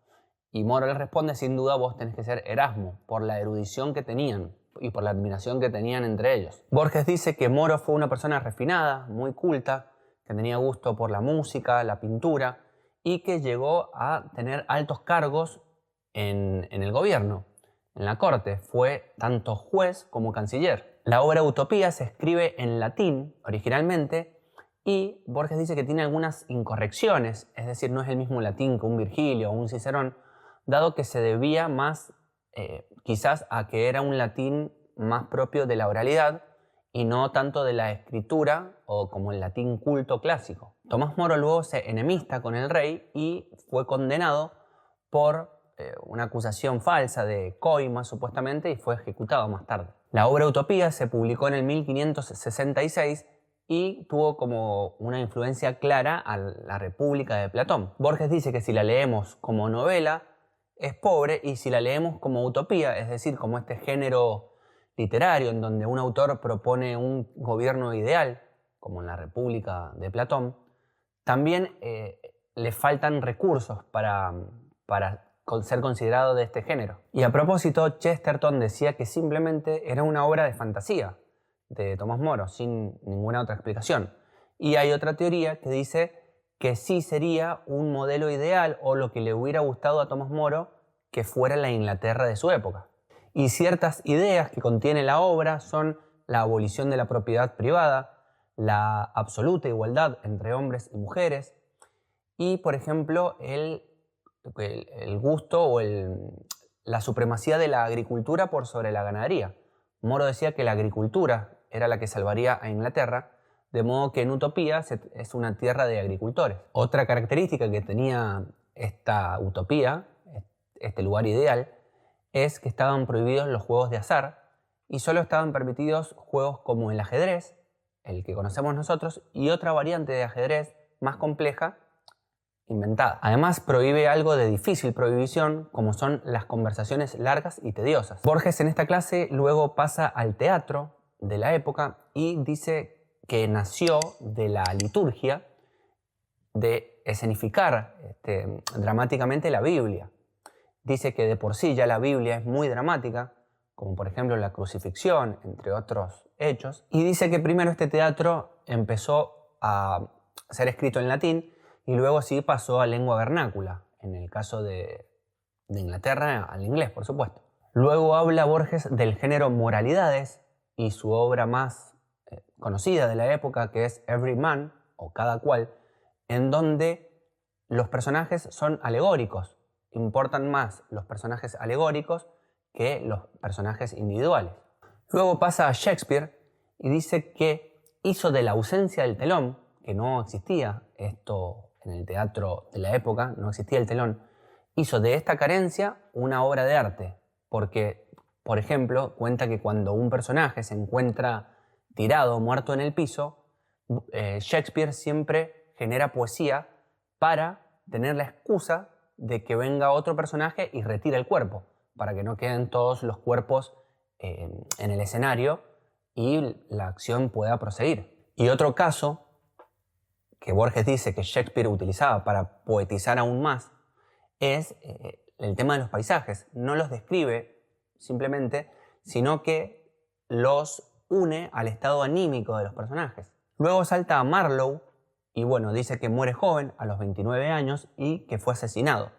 Y Moro le responde, sin duda vos tenés que ser Erasmo, por la erudición que tenían y por la admiración que tenían entre ellos. Borges dice que Moro fue una persona refinada, muy culta, que tenía gusto por la música, la pintura, y que llegó a tener altos cargos en el gobierno, en la corte. Fue tanto juez como canciller. La obra Utopía se escribe en latín originalmente y Borges dice que tiene algunas incorrecciones, es decir, no es el mismo latín que un Virgilio o un Cicerón, dado que se debía más quizás a que era un latín más propio de la oralidad y no tanto de la escritura o como el latín culto clásico. Tomás Moro luego se enemista con el rey y fue condenado por una acusación falsa de coima supuestamente y fue ejecutado más tarde. La obra Utopía se publicó en el 1566 y tuvo como una influencia clara a la República de Platón. Borges dice que si la leemos como novela es pobre y si la leemos como utopía, es decir, como este género literario en donde un autor propone un gobierno ideal, como en la República de Platón, también le faltan recursos para ser considerado de este género. Y a propósito, Chesterton decía que simplemente era una obra de fantasía de Tomás Moro, sin ninguna otra explicación. Y hay otra teoría que dice que sí sería un modelo ideal o lo que le hubiera gustado a Tomás Moro que fuera la Inglaterra de su época. Y ciertas ideas que contiene la obra son la abolición de la propiedad privada, la absoluta igualdad entre hombres y mujeres y, por ejemplo, el gusto o la supremacía de la agricultura por sobre la ganadería. Moro decía que la agricultura era la que salvaría a Inglaterra, de modo que en Utopía es una tierra de agricultores. Otra característica que tenía esta utopía, este lugar ideal, es que estaban prohibidos los juegos de azar y solo estaban permitidos juegos como el ajedrez, el que conocemos nosotros, y otra variante de ajedrez más compleja, inventada. Además, prohíbe algo de difícil prohibición, como son las conversaciones largas y tediosas. Borges en esta clase luego pasa al teatro de la época y dice que nació de la liturgia de escenificar dramáticamente la Biblia. Dice que de por sí ya la Biblia es muy dramática, como por ejemplo la crucifixión, entre otros hechos, y dice que primero este teatro empezó a ser escrito en latín y luego sí pasó a lengua vernácula, en el caso de Inglaterra al inglés, por supuesto. Luego habla Borges del género moralidades y su obra más conocida de la época, que es Every Man, o Cada Cual, en donde los personajes son alegóricos. Importan más los personajes alegóricos que los personajes individuales. Luego pasa a Shakespeare y dice que hizo de la ausencia del telón, que no existía esto en el teatro de la época, no existía el telón, hizo de esta carencia una obra de arte, porque, por ejemplo, cuenta que cuando un personaje se encuentra tirado, muerto en el piso, Shakespeare siempre genera poesía para tener la excusa de que venga otro personaje y retire el cuerpo, para que no queden todos los cuerpos en el escenario y la acción pueda proseguir. Y otro caso que Borges dice que Shakespeare utilizaba para poetizar aún más es el tema de los paisajes. No los describe simplemente, sino que los une al estado anímico de los personajes. Luego salta a Marlowe y bueno, dice que muere joven, a los 29 años, y que fue asesinado.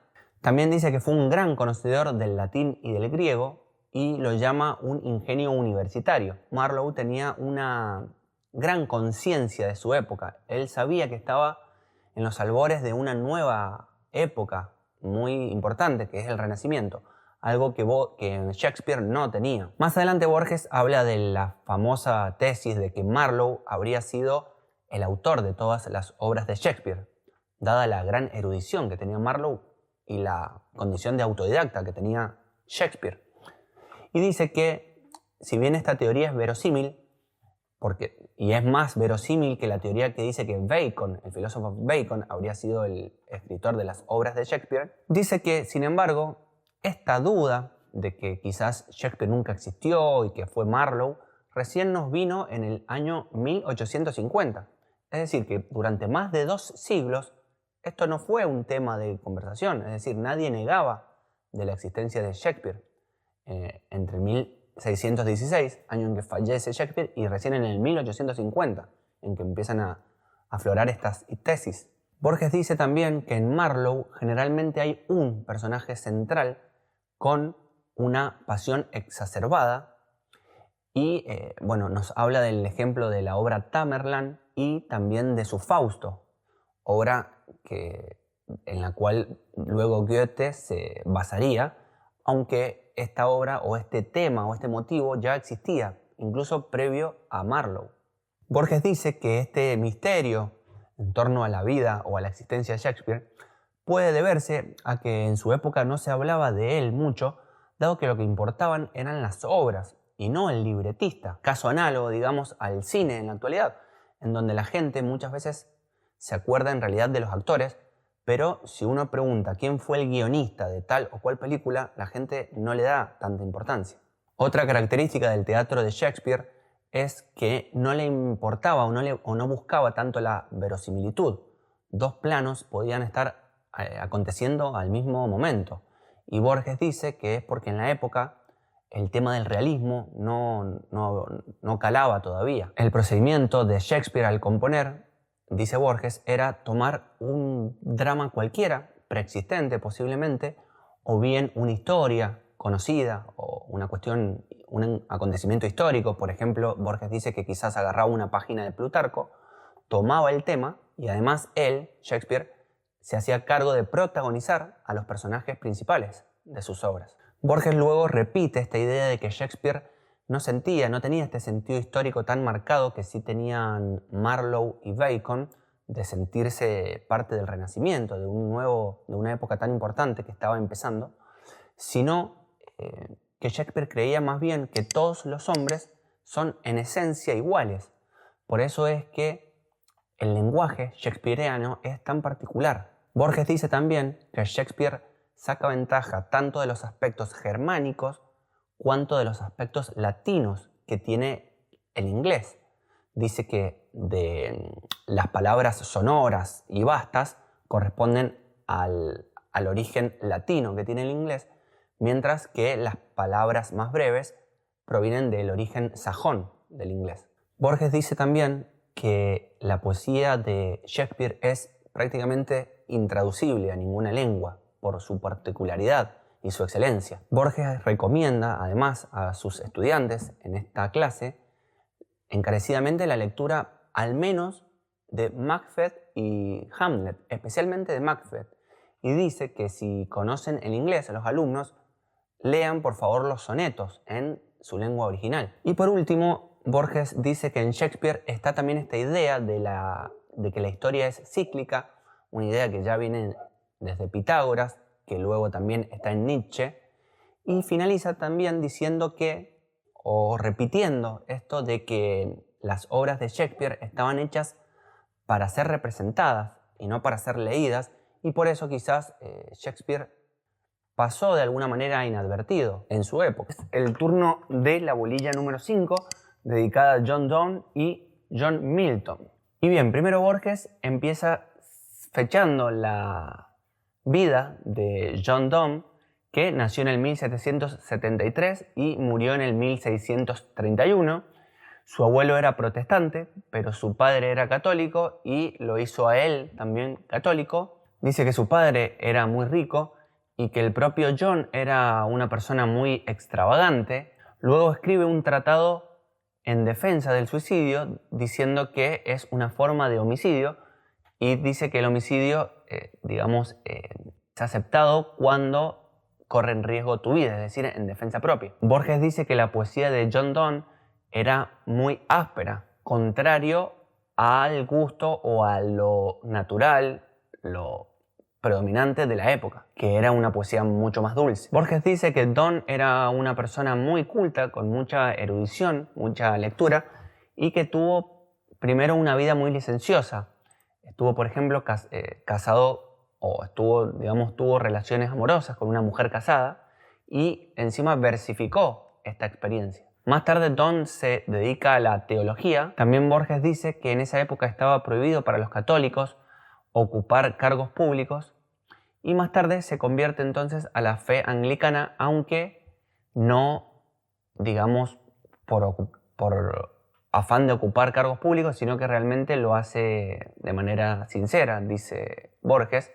También dice que fue un gran conocedor del latín y del griego y lo llama un ingenio universitario. Marlowe tenía una gran conciencia de su época. Él sabía que estaba en los albores de una nueva época muy importante, que es el Renacimiento, algo que Shakespeare no tenía. Más adelante Borges habla de la famosa tesis de que Marlowe habría sido el autor de todas las obras de Shakespeare, dada la gran erudición que tenía Marlowe y la condición de autodidacta que tenía Shakespeare. Y dice que, si bien esta teoría es verosímil, y es más verosímil que la teoría que dice que Bacon, el filósofo Bacon, habría sido el escritor de las obras de Shakespeare, dice que, sin embargo, esta duda de que quizás Shakespeare nunca existió y que fue Marlowe, recién nos vino en el año 1850. Es decir, que durante más de 2 siglos esto no fue un tema de conversación, es decir, nadie negaba de la existencia de Shakespeare, entre 1616, año en que fallece Shakespeare, y recién en el 1850, en que empiezan a aflorar estas tesis. Borges dice también que en Marlowe generalmente hay un personaje central con una pasión exacerbada y nos habla del ejemplo de la obra Tamerlane y también de su Fausto, obra en la cual luego Goethe se basaría, aunque esta obra o este tema o este motivo ya existía, incluso previo a Marlowe. Borges dice que este misterio en torno a la vida o a la existencia de Shakespeare puede deberse a que en su época no se hablaba de él mucho, dado que lo que importaban eran las obras y no el libretista. Caso análogo, digamos, al cine en la actualidad, en donde la gente muchas veces se acuerda en realidad de los actores, pero si uno pregunta quién fue el guionista de tal o cual película, la gente no le da tanta importancia. Otra característica del teatro de Shakespeare es que no le importaba o no buscaba tanto la verosimilitud. Dos planos podían estar aconteciendo al mismo momento. Y Borges dice que es porque en la época el tema del realismo no calaba todavía. El procedimiento de Shakespeare al componer, dice Borges, era tomar un drama cualquiera, preexistente posiblemente, o bien una historia conocida o una cuestión, un acontecimiento histórico. Por ejemplo, Borges dice que quizás agarraba una página de Plutarco, tomaba el tema y además él, Shakespeare, se hacía cargo de protagonizar a los personajes principales de sus obras. Borges luego repite esta idea de que Shakespeare no tenía este sentido histórico tan marcado que sí tenían Marlowe y Bacon, de sentirse parte del Renacimiento, de una época tan importante que estaba empezando, sino que Shakespeare creía más bien que todos los hombres son en esencia iguales. Por eso es que el lenguaje shakespeariano es tan particular. Borges dice también que Shakespeare saca ventaja tanto de los aspectos germánicos cuanto de los aspectos latinos que tiene el inglés. Dice que las palabras sonoras y vastas corresponden al origen latino que tiene el inglés, mientras que las palabras más breves provienen del origen sajón del inglés. Borges dice también que la poesía de Shakespeare es prácticamente intraducible a ninguna lengua por su particularidad y su excelencia. Borges recomienda además a sus estudiantes en esta clase encarecidamente la lectura al menos de Macbeth y Hamlet, especialmente de Macbeth, y dice que si conocen el inglés los alumnos, lean por favor los sonetos en su lengua original. Y por último, Borges dice que en Shakespeare está también esta idea de que la historia es cíclica, una idea que ya viene desde Pitágoras, que luego también está en Nietzsche, y finaliza también diciendo que, o repitiendo esto de que las obras de Shakespeare estaban hechas para ser representadas y no para ser leídas, y por eso quizás Shakespeare pasó de alguna manera inadvertido en su época. Es el turno de la bolilla número 5, dedicada a John Donne y John Milton. Y bien, primero Borges empieza fechando la vida de John Donne, que nació en el 1773 y murió en el 1631. Su abuelo era protestante, pero su padre era católico y lo hizo a él también católico. Dice que su padre era muy rico y que el propio John era una persona muy extravagante. Luego escribe un tratado en defensa del suicidio, diciendo que es una forma de homicidio, y dice que el homicidio, es aceptado cuando corre en riesgo tu vida, es decir, en defensa propia. Borges dice que la poesía de John Donne era muy áspera, contrario al gusto o a lo natural, lo predominante de la época, que era una poesía mucho más dulce. Borges dice que Donne era una persona muy culta, con mucha erudición, mucha lectura, y que tuvo primero una vida muy licenciosa. Estuvo, por ejemplo, casado, o tuvo relaciones amorosas con una mujer casada, y encima versificó esta experiencia. Más tarde Donne se dedica a la teología. También Borges dice que en esa época estaba prohibido para los católicos ocupar cargos públicos, y más tarde se convierte entonces a la fe anglicana, aunque no, digamos, por afán de ocupar cargos públicos, sino que realmente lo hace de manera sincera, dice Borges,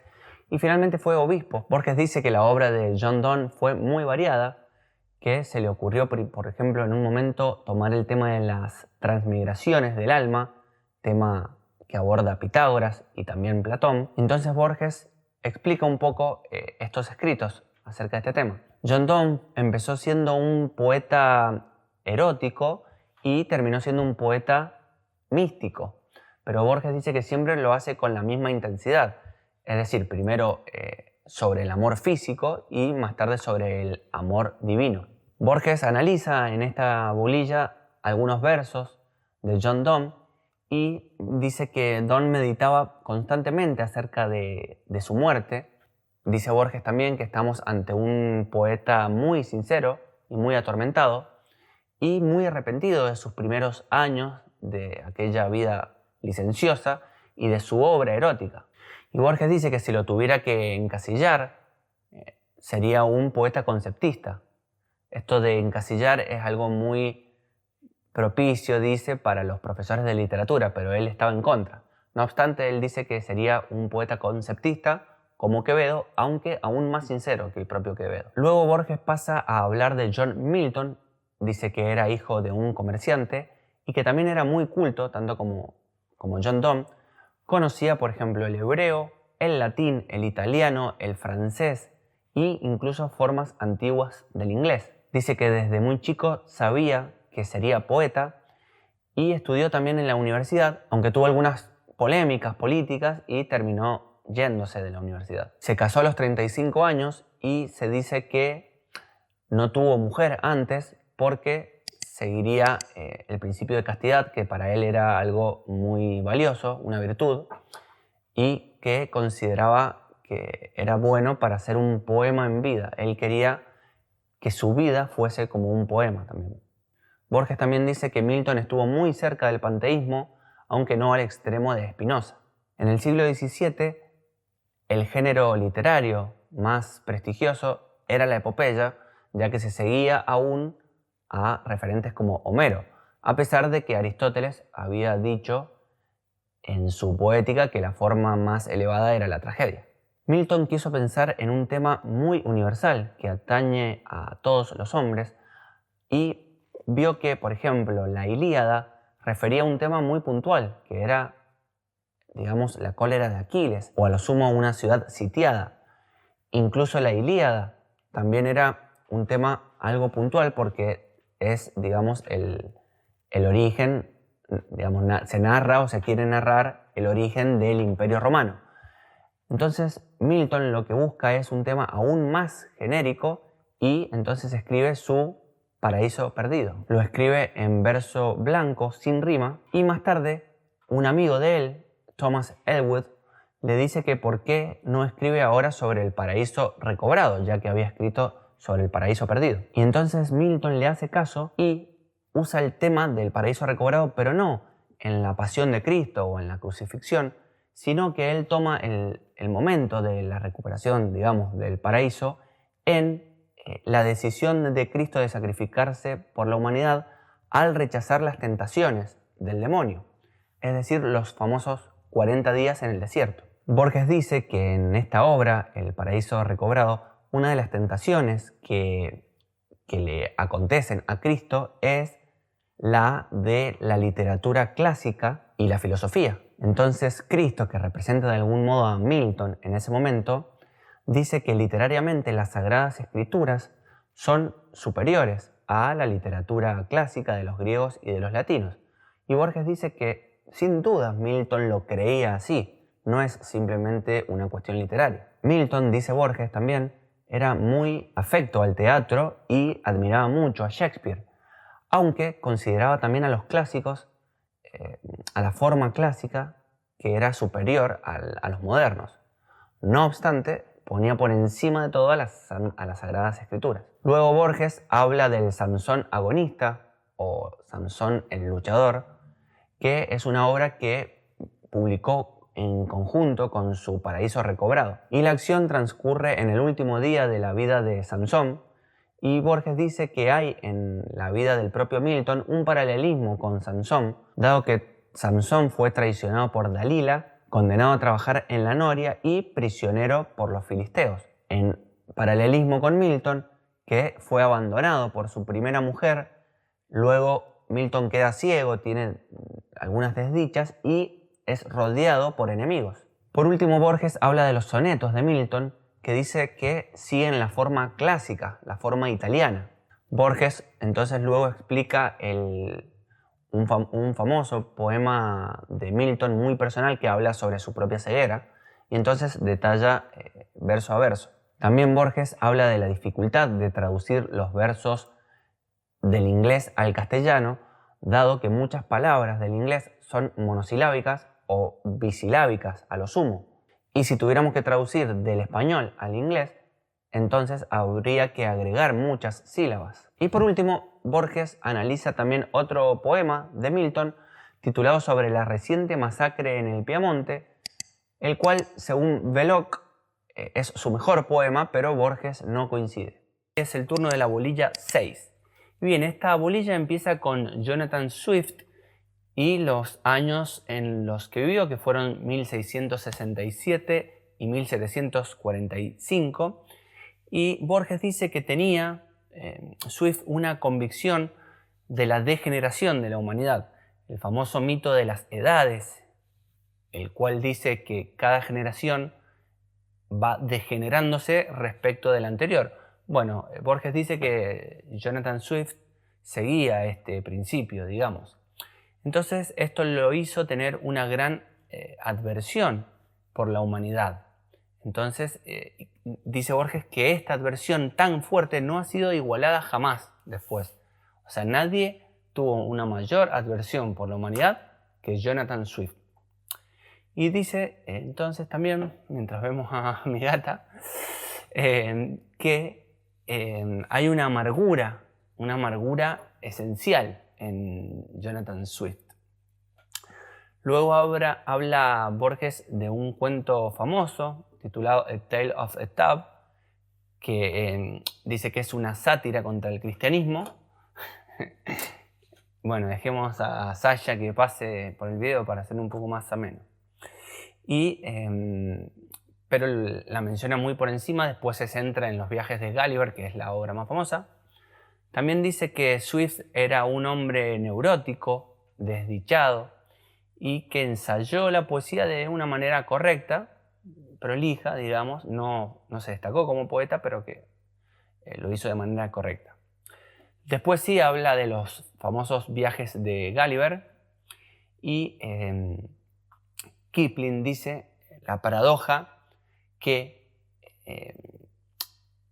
y finalmente fue obispo. Borges dice que la obra de John Donne fue muy variada, que se le ocurrió, por ejemplo, en un momento tomar el tema de las transmigraciones del alma, tema que aborda Pitágoras y también Platón. Entonces Borges explica un poco estos escritos acerca de este tema. John Donne empezó siendo un poeta erótico y terminó siendo un poeta místico, pero Borges dice que siempre lo hace con la misma intensidad, es decir, primero sobre el amor físico y más tarde sobre el amor divino. Borges analiza en esta bolilla algunos versos de John Donne y dice que Donne meditaba constantemente acerca de su muerte. Dice Borges también que estamos ante un poeta muy sincero y muy atormentado y muy arrepentido de sus primeros años, de aquella vida licenciosa y de su obra erótica. Y Borges dice que si lo tuviera que encasillar, sería un poeta conceptista. Esto de encasillar es algo muy propicio, dice, para los profesores de literatura, pero él estaba en contra. No obstante, él dice que sería un poeta conceptista como Quevedo, aunque aún más sincero que el propio Quevedo. Luego Borges pasa a hablar de John Milton, dice que era hijo de un comerciante y que también era muy culto, tanto como John Donne. Conocía, por ejemplo, el hebreo, el latín, el italiano, el francés e incluso formas antiguas del inglés. Dice que desde muy chico sabía que sería poeta y estudió también en la universidad, aunque tuvo algunas polémicas políticas y terminó yéndose de la universidad. Se casó a los 35 años y se dice que no tuvo mujer antes porque seguiría el principio de castidad, que para él era algo muy valioso, una virtud, y que consideraba que era bueno para hacer un poema en vida. Él quería que su vida fuese como un poema también. Borges también dice que Milton estuvo muy cerca del panteísmo, aunque no al extremo de Spinoza. En el siglo XVII, el género literario más prestigioso era la epopeya, ya que se seguía aún a referentes como Homero, a pesar de que Aristóteles había dicho en su poética que la forma más elevada era la tragedia. Milton quiso pensar en un tema muy universal que atañe a todos los hombres y vio que, por ejemplo, la Ilíada refería a un tema muy puntual, que era, digamos, la cólera de Aquiles, o a lo sumo una ciudad sitiada. Incluso la Ilíada también era un tema algo puntual porque es, digamos, el origen, digamos, se narra o se quiere narrar el origen del Imperio Romano. Entonces Milton lo que busca es un tema aún más genérico y entonces escribe su Paraíso Perdido. Lo escribe en verso blanco, sin rima, y más tarde un amigo de él, Thomas Elwood, le dice que por qué no escribe ahora sobre el paraíso recobrado, ya que había escrito sobre el paraíso perdido. Y entonces Milton le hace caso y usa el tema del paraíso recobrado, pero no en la pasión de Cristo o en la crucifixión, sino que él toma el momento de la recuperación, digamos, del paraíso en la decisión de Cristo de sacrificarse por la humanidad al rechazar las tentaciones del demonio, es decir, los famosos 40 días en el desierto. Borges dice que en esta obra, El paraíso recobrado, una de las tentaciones que le acontecen a Cristo es la de la literatura clásica y la filosofía. Entonces Cristo, que representa de algún modo a Milton en ese momento, dice que literariamente las Sagradas Escrituras son superiores a la literatura clásica de los griegos y de los latinos. Y Borges dice que sin duda Milton lo creía así, no es simplemente una cuestión literaria. Milton, dice Borges también, era muy afecto al teatro y admiraba mucho a Shakespeare, aunque consideraba también a los clásicos, a la forma clásica, que era superior a los modernos. No obstante, ponía por encima de todo a las Sagradas Escrituras. Luego Borges habla del Sansón agonista, o Sansón el luchador, que es una obra que publicó en conjunto con su paraíso recobrado. Y la acción transcurre en el último día de la vida de Sansón, y Borges dice que hay en la vida del propio Milton un paralelismo con Sansón, dado que Sansón fue traicionado por Dalila, condenado a trabajar en la noria y prisionero por los filisteos. En paralelismo con Milton, que fue abandonado por su primera mujer, luego Milton queda ciego, tiene algunas desdichas y es rodeado por enemigos. Por último, Borges habla de los sonetos de Milton, que dice que siguen la forma clásica, la forma italiana. Borges entonces luego explica un famoso poema de Milton muy personal que habla sobre su propia ceguera y entonces detalla verso a verso. También Borges habla de la dificultad de traducir los versos del inglés al castellano, dado que muchas palabras del inglés son monosilábicas o bisilábicas a lo sumo. Y si tuviéramos que traducir del español al inglés, entonces habría que agregar muchas sílabas. Y por último, Borges analiza también otro poema de Milton titulado sobre la reciente masacre en el Piamonte, el cual, según Belloc, es su mejor poema, pero Borges no coincide. Es el turno de la bolilla 6. Bien, esta bolilla empieza con Jonathan Swift y los años en los que vivió, que fueron 1667 y 1745. Y Borges dice que tenía Swift una convicción de la degeneración de la humanidad, el famoso mito de las edades, el cual dice que cada generación va degenerándose respecto de la anterior. Bueno, Borges dice que Jonathan Swift seguía este principio, digamos. Entonces esto lo hizo tener una gran adversión por la humanidad. Entonces dice Borges que esta adversión tan fuerte no ha sido igualada jamás después. O sea, nadie tuvo una mayor adversión por la humanidad que Jonathan Swift. Y dice entonces también, mientras vemos a mi gata, que hay una amargura esencial en Jonathan Swift. Luego habla Borges de un cuento famoso titulado A Tale of a Tub, que dice que es una sátira contra el cristianismo. Bueno, dejemos a Sasha que pase por el video para hacerlo un poco más ameno. Pero la menciona muy por encima, después se centra en los viajes de Gulliver, que es la obra más famosa. También dice que Swift era un hombre neurótico, desdichado, y que ensayó la poesía de una manera correcta, prolija, digamos, no se destacó como poeta, pero que lo hizo de manera correcta. Después sí habla de los famosos viajes de Gulliver y Kipling dice, la paradoja, que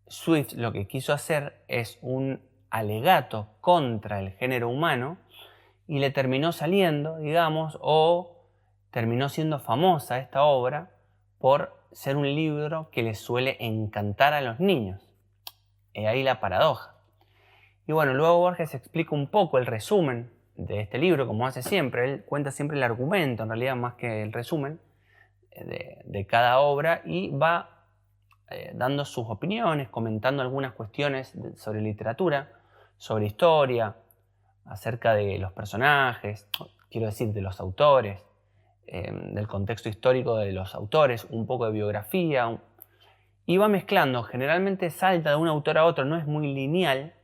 Swift lo que quiso hacer es un alegato contra el género humano y le terminó saliendo, digamos, o terminó siendo famosa esta obra por ser un libro que le suele encantar a los niños. Ahí la paradoja. Y bueno, luego Borges explica un poco el resumen de este libro, como hace siempre. Él cuenta siempre el argumento, en realidad, más que el resumen de cada obra, y va dando sus opiniones, comentando algunas cuestiones sobre literatura, sobre historia, acerca de los personajes, quiero decir, de los autores, del contexto histórico de los autores, un poco de biografía, y va mezclando. Generalmente salta de un autor a otro, no es muy lineal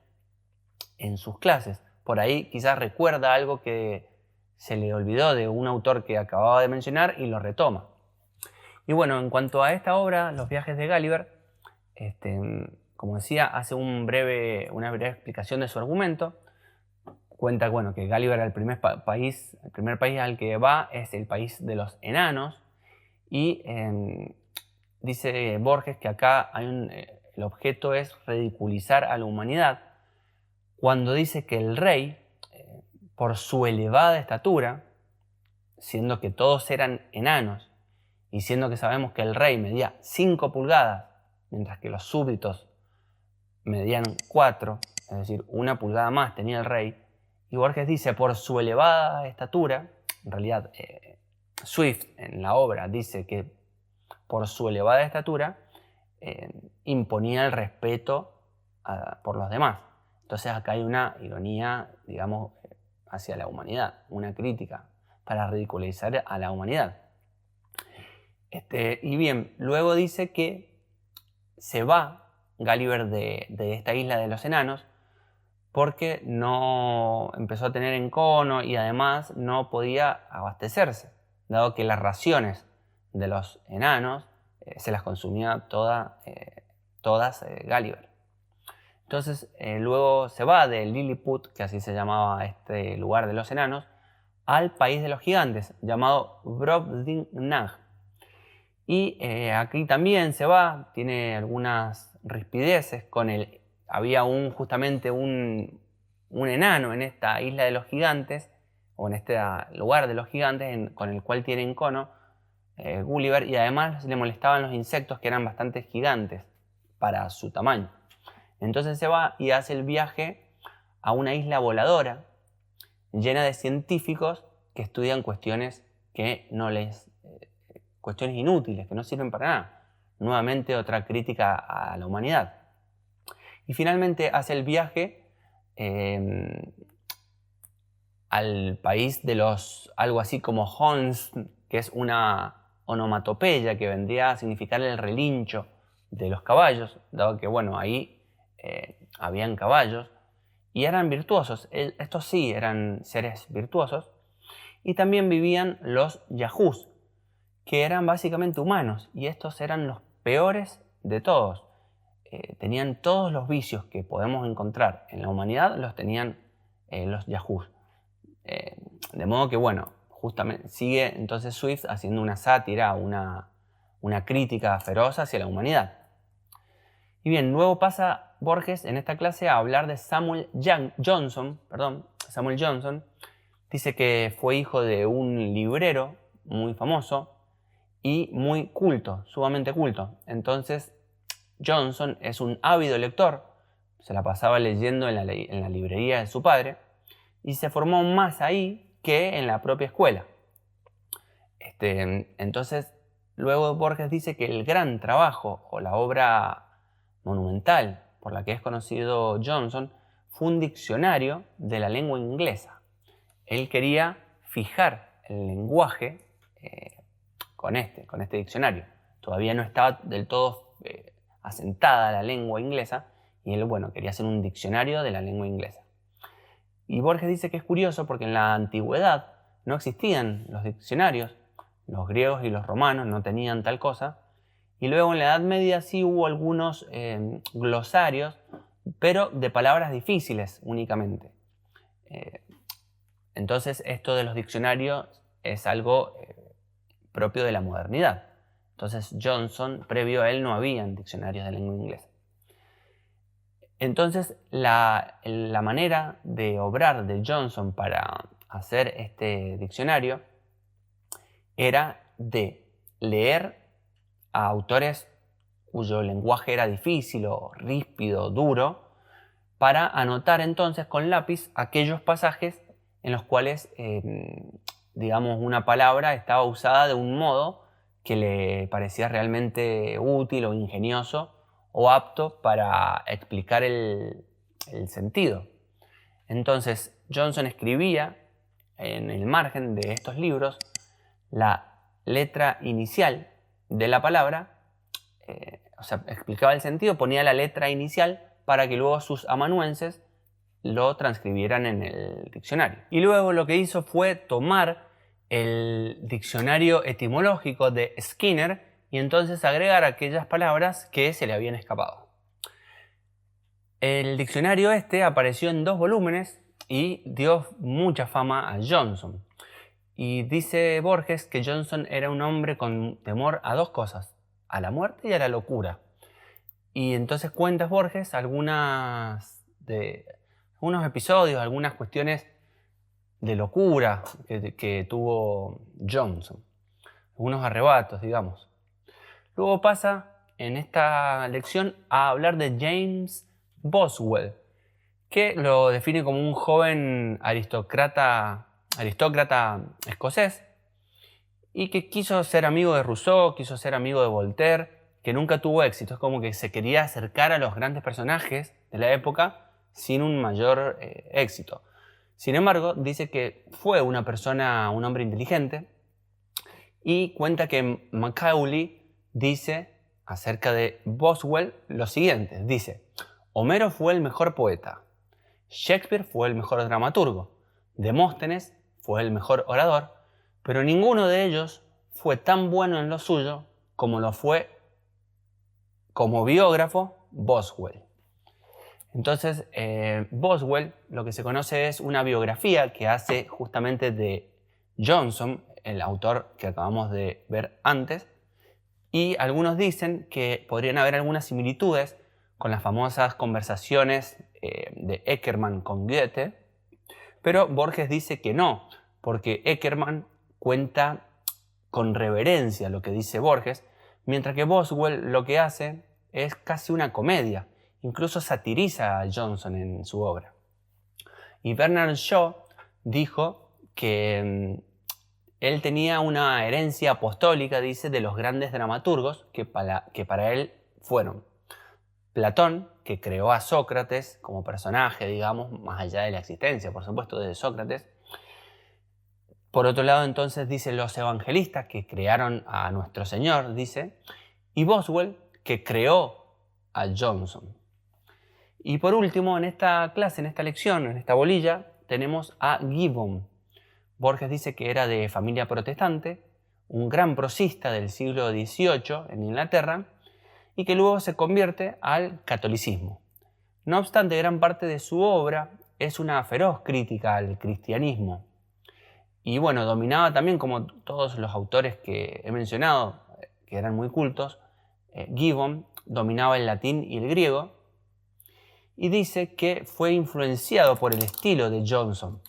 en sus clases. Por ahí quizás recuerda algo que se le olvidó de un autor que acababa de mencionar y lo retoma. Y bueno, en cuanto a esta obra, Los viajes de Gulliver, como decía, hace una breve explicación de su argumento. Cuenta, bueno, que Gulliver el primer país al que va es el país de los enanos, y dice Borges que acá el objeto es ridiculizar a la humanidad, cuando dice que el rey, por su elevada estatura, siendo que todos eran enanos, y siendo que sabemos que el rey medía 5 pulgadas, mientras que los súbditos medían 4, es decir, 1 pulgada más tenía el rey, y Borges dice, por su elevada estatura, en realidad Swift en la obra dice que por su elevada estatura imponía el respeto por los demás. Entonces acá hay una ironía, digamos, hacia la humanidad, una crítica para ridiculizar a la humanidad. Y bien, luego dice que se va Gulliver de esta isla de los enanos porque no empezó a tener encono y además no podía abastecerse, dado que las raciones de los enanos se las consumía todas Gulliver. Entonces luego se va de Lilliput, que así se llamaba este lugar de los enanos, al país de los gigantes, llamado Brobdingnag. Y aquí también se va, tiene algunas rispideces con el... Había justamente un enano en esta isla de los gigantes, o en este lugar de los gigantes, con el cual tiene encono Gulliver, y además le molestaban los insectos que eran bastante gigantes para su tamaño. Entonces se va y hace el viaje a una isla voladora llena de científicos que estudian cuestiones cuestiones inútiles, que no sirven para nada. Nuevamente otra crítica a la humanidad. Y finalmente hace el viaje al país de algo así como Hons, que es una onomatopeya que vendría a significar el relincho de los caballos, dado que bueno, ahí habían caballos y eran virtuosos. Estos sí eran seres virtuosos. Y también vivían los Yahoos, que eran básicamente humanos, y estos eran los peores de todos. Tenían todos los vicios que podemos encontrar en la humanidad, los tenían los Yahoos. De modo que, bueno, justamente sigue entonces Swift haciendo una sátira, una crítica feroz hacia la humanidad. Y bien, luego pasa Borges en esta clase a hablar de Samuel Johnson. Dice que fue hijo de un librero muy famoso y muy culto, sumamente culto. Entonces, Johnson es un ávido lector, se la pasaba leyendo en la librería de su padre y se formó más ahí que en la propia escuela. Entonces, luego Borges dice que el gran trabajo o la obra monumental por la que es conocido Johnson fue un diccionario de la lengua inglesa. Él quería fijar el lenguaje con este diccionario. Todavía no estaba del todo asentada la lengua inglesa y él, bueno, quería hacer un diccionario de la lengua inglesa. Y Borges dice que es curioso porque en la antigüedad no existían los diccionarios, los griegos y los romanos no tenían tal cosa, y luego en la Edad Media sí hubo algunos glosarios, pero de palabras difíciles únicamente. Entonces esto de los diccionarios es algo propio de la modernidad. Entonces Johnson, previo a él, no habían diccionarios de lengua inglesa. Entonces la manera de obrar de Johnson para hacer este diccionario era de leer a autores cuyo lenguaje era difícil o ríspido, duro, para anotar entonces con lápiz aquellos pasajes en los cuales, digamos, una palabra estaba usada de un modo que le parecía realmente útil o ingenioso o apto para explicar el sentido. Entonces Johnson escribía en el margen de estos libros la letra inicial de la palabra, o sea, explicaba el sentido, ponía la letra inicial para que luego sus amanuenses lo transcribieran en el diccionario. Y luego lo que hizo fue tomar el diccionario etimológico de Skinner y entonces agregar aquellas palabras que se le habían escapado. El diccionario apareció en 2 volúmenes y dio mucha fama a Johnson. Y dice Borges que Johnson era un hombre con temor a 2 cosas, a la muerte y a la locura. Y entonces cuenta Borges algunos episodios, algunas cuestiones de locura que tuvo Johnson, algunos arrebatos, digamos. Luego pasa en esta lección a hablar de James Boswell, que lo define como un joven aristócrata escocés, y que quiso ser amigo de Rousseau, quiso ser amigo de Voltaire, que nunca tuvo éxito. Es como que se quería acercar a los grandes personajes de la época sin un mayor éxito. Sin embargo, dice que fue un hombre inteligente, y cuenta que Macaulay dice acerca de Boswell lo siguiente. Dice: Homero fue el mejor poeta, Shakespeare fue el mejor dramaturgo, Demóstenes fue el mejor orador, pero ninguno de ellos fue tan bueno en lo suyo como lo fue como biógrafo Boswell. Entonces, Boswell, lo que se conoce es una biografía que hace justamente de Johnson, el autor que acabamos de ver antes, y algunos dicen que podrían haber algunas similitudes con las famosas conversaciones de Eckermann con Goethe, pero Borges dice que no, porque Eckermann cuenta con reverencia lo que dice Borges, mientras que Boswell lo que hace es casi una comedia, incluso satiriza a Johnson en su obra. Y Bernard Shaw dijo que él tenía una herencia apostólica, dice, de los grandes dramaturgos que para él fueron Platón, que creó a Sócrates como personaje, digamos, más allá de la existencia, por supuesto, de Sócrates. Por otro lado, entonces, dice los evangelistas que crearon a nuestro Señor, dice, y Boswell, que creó a Johnson. Y por último, en esta clase, en esta lección, en esta bolilla, tenemos a Gibbon. Borges dice que era de familia protestante, un gran prosista del siglo XVIII en Inglaterra, y que luego se convierte al catolicismo. No obstante, gran parte de su obra es una feroz crítica al cristianismo. Y bueno, dominaba también, como todos los autores que he mencionado, que eran muy cultos, Gibbon dominaba el latín y el griego, y dice que fue influenciado por el estilo de Johnson.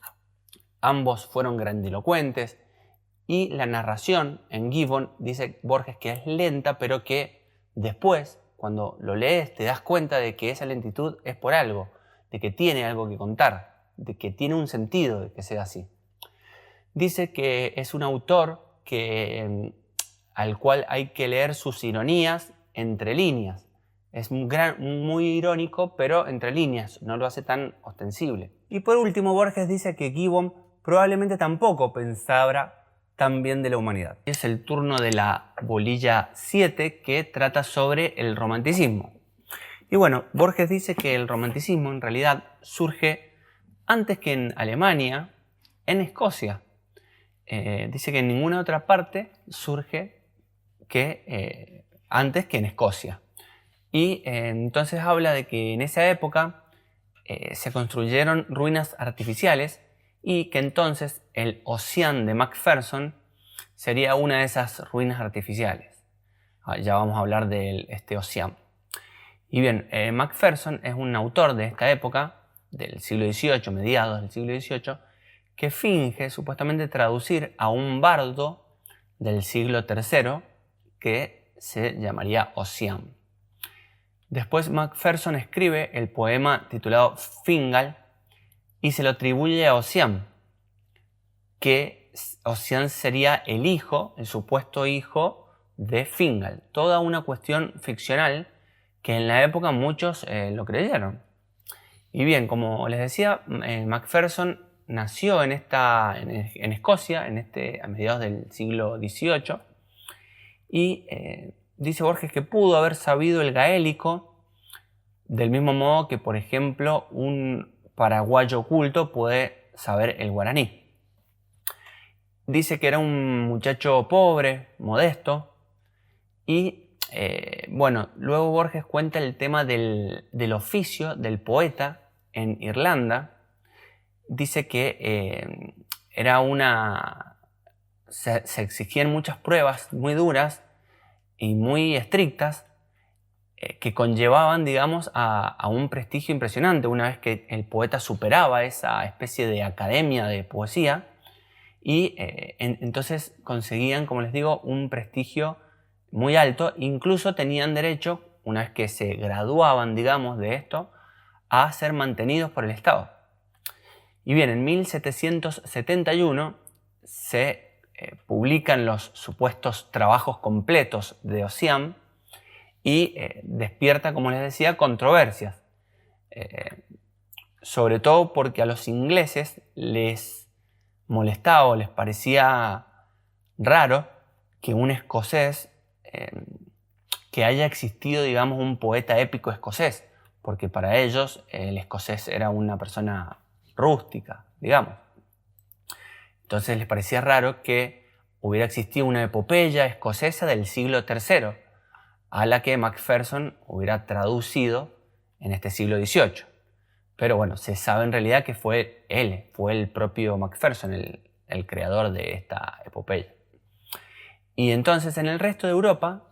Ambos fueron grandilocuentes, y la narración en Gibbon, dice Borges, que es lenta, pero que después, cuando lo lees, te das cuenta de que esa lentitud es por algo, de que tiene algo que contar, de que tiene un sentido de que sea así. Dice que es un autor al cual hay que leer sus ironías entre líneas. Es muy irónico, pero entre líneas, no lo hace tan ostensible. Y por último, Borges dice que Gibbon probablemente tampoco pensaba tan bien de la humanidad. Es el turno de la bolilla 7, que trata sobre el romanticismo. Y bueno, Borges dice que el romanticismo en realidad surge antes que en Alemania, en Escocia. Dice que en ninguna otra parte surge antes que en Escocia. Y entonces habla de que en esa época se construyeron ruinas artificiales, y que entonces el Ossian de Macpherson sería una de esas ruinas artificiales. Ya vamos a hablar de este Ossian. Y bien, Macpherson es un autor de esta época, del siglo XVIII, mediados del siglo XVIII, que finge supuestamente traducir a un bardo del siglo III que se llamaría Ossian. Después Macpherson escribe el poema titulado Fingal y se lo atribuye a Ossian, que Ossian sería el supuesto hijo de Fingal. Toda una cuestión ficcional que en la época muchos lo creyeron. Y bien, como les decía, Macpherson nació en Escocia, a mediados del siglo XVIII, y dice Borges que pudo haber sabido el gaélico del mismo modo que, por ejemplo, un paraguayo culto puede saber el guaraní. Dice que era un muchacho pobre, modesto, y bueno, luego Borges cuenta el tema del oficio del poeta en Irlanda. Dice que se exigían muchas pruebas muy duras y muy estrictas que conllevaban, digamos, a un prestigio impresionante una vez que el poeta superaba esa especie de academia de poesía, y entonces conseguían, como les digo, un prestigio muy alto. Incluso tenían derecho, una vez que se graduaban, digamos, de esto, a ser mantenidos por el Estado. Y bien, en 1771 se publican los supuestos trabajos completos de Ossian y despierta, como les decía, controversias. Sobre todo porque a los ingleses les molestaba o les parecía raro que un escocés, que haya existido, digamos, un poeta épico escocés, porque para ellos el escocés era una persona rústica, digamos. Entonces les parecía raro que hubiera existido una epopeya escocesa del siglo III, a la que Macpherson hubiera traducido en este siglo XVIII. Pero bueno, se sabe en realidad que fue él, fue el propio Macpherson el creador de esta epopeya. Y entonces en el resto de Europa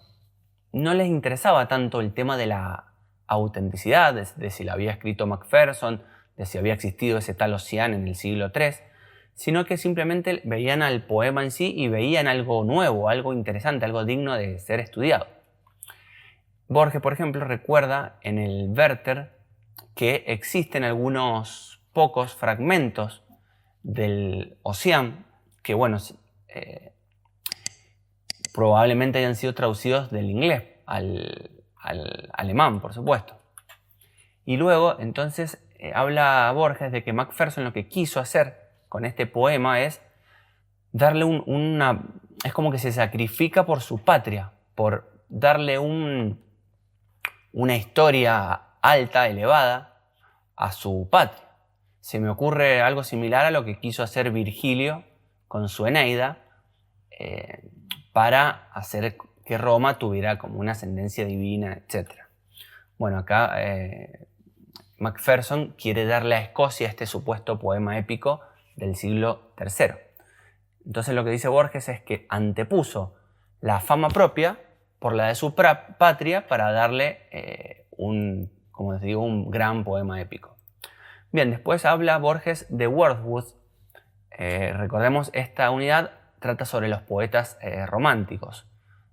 no les interesaba tanto el tema de la autenticidad, de si la había escrito Macpherson, de si había existido ese tal Ossian en el siglo III, sino que simplemente veían al poema en sí y veían algo nuevo, algo interesante, algo digno de ser estudiado. Borges, por ejemplo, recuerda en el Werther que existen algunos pocos fragmentos del Ossian que, bueno, probablemente hayan sido traducidos del inglés al alemán, por supuesto. Y luego, entonces, habla Borges de que Macpherson lo que quiso hacer con este poema es darle es como que se sacrifica por su patria, por darle una historia alta, elevada, a su patria. Se me ocurre algo similar a lo que quiso hacer Virgilio con su Eneida, para hacer que Roma tuviera como una ascendencia divina, etc. Bueno, acá Macpherson quiere darle a Escocia este supuesto poema épico del siglo III. Entonces lo que dice Borges es que antepuso la fama propia por la de su patria para darle como les digo, un gran poema épico. Bien, después habla Borges de Wordsworth. Recordemos, esta unidad trata sobre los poetas románticos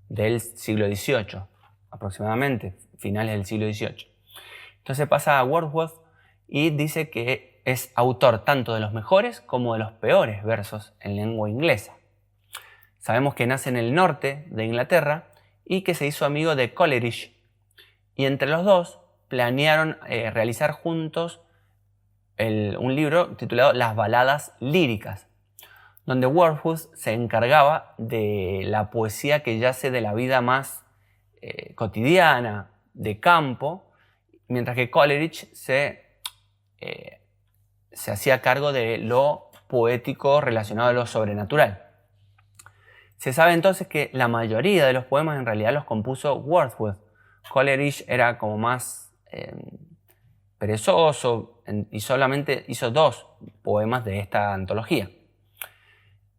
del siglo XVIII, aproximadamente, finales del siglo XVIII. Entonces pasa a Wordsworth y dice que es autor tanto de los mejores como de los peores versos en lengua inglesa. Sabemos que nace en el norte de Inglaterra y que se hizo amigo de Coleridge, y entre los dos planearon realizar juntos un libro titulado Las baladas líricas, donde Wordsworth se encargaba de la poesía que yace de la vida más cotidiana, de campo, mientras que Coleridge se hacía cargo de lo poético relacionado a lo sobrenatural. Se sabe entonces que la mayoría de los poemas en realidad los compuso Wordsworth. Coleridge era como más perezoso y solamente hizo 2 poemas de esta antología.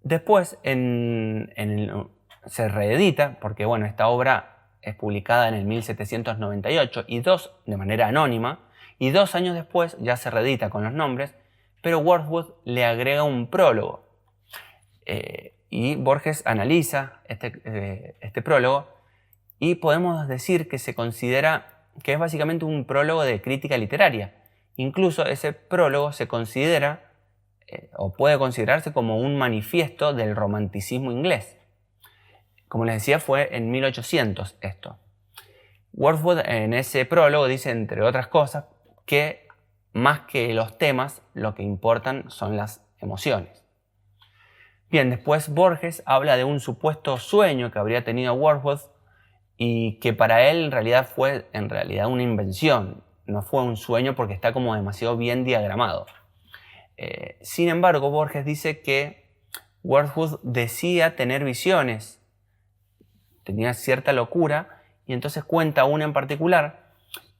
Después se reedita, porque bueno, esta obra es publicada en el 1798 y de manera anónima, y 2 años después ya se reedita con los nombres, pero Wordsworth le agrega un prólogo. Y Borges analiza este prólogo y podemos decir que se considera que es básicamente un prólogo de crítica literaria. Incluso ese prólogo se considera o puede considerarse como un manifiesto del romanticismo inglés. Como les decía, fue en 1800 esto. Wordsworth en ese prólogo dice, entre otras cosas, que más que los temas, lo que importan son las emociones. Bien, después Borges habla de un supuesto sueño que habría tenido Wordsworth y que para él en realidad fue una invención. No fue un sueño porque está como demasiado bien diagramado. Sin embargo, Borges dice que Wordsworth decía tener visiones, tenía cierta locura, y entonces cuenta una en particular,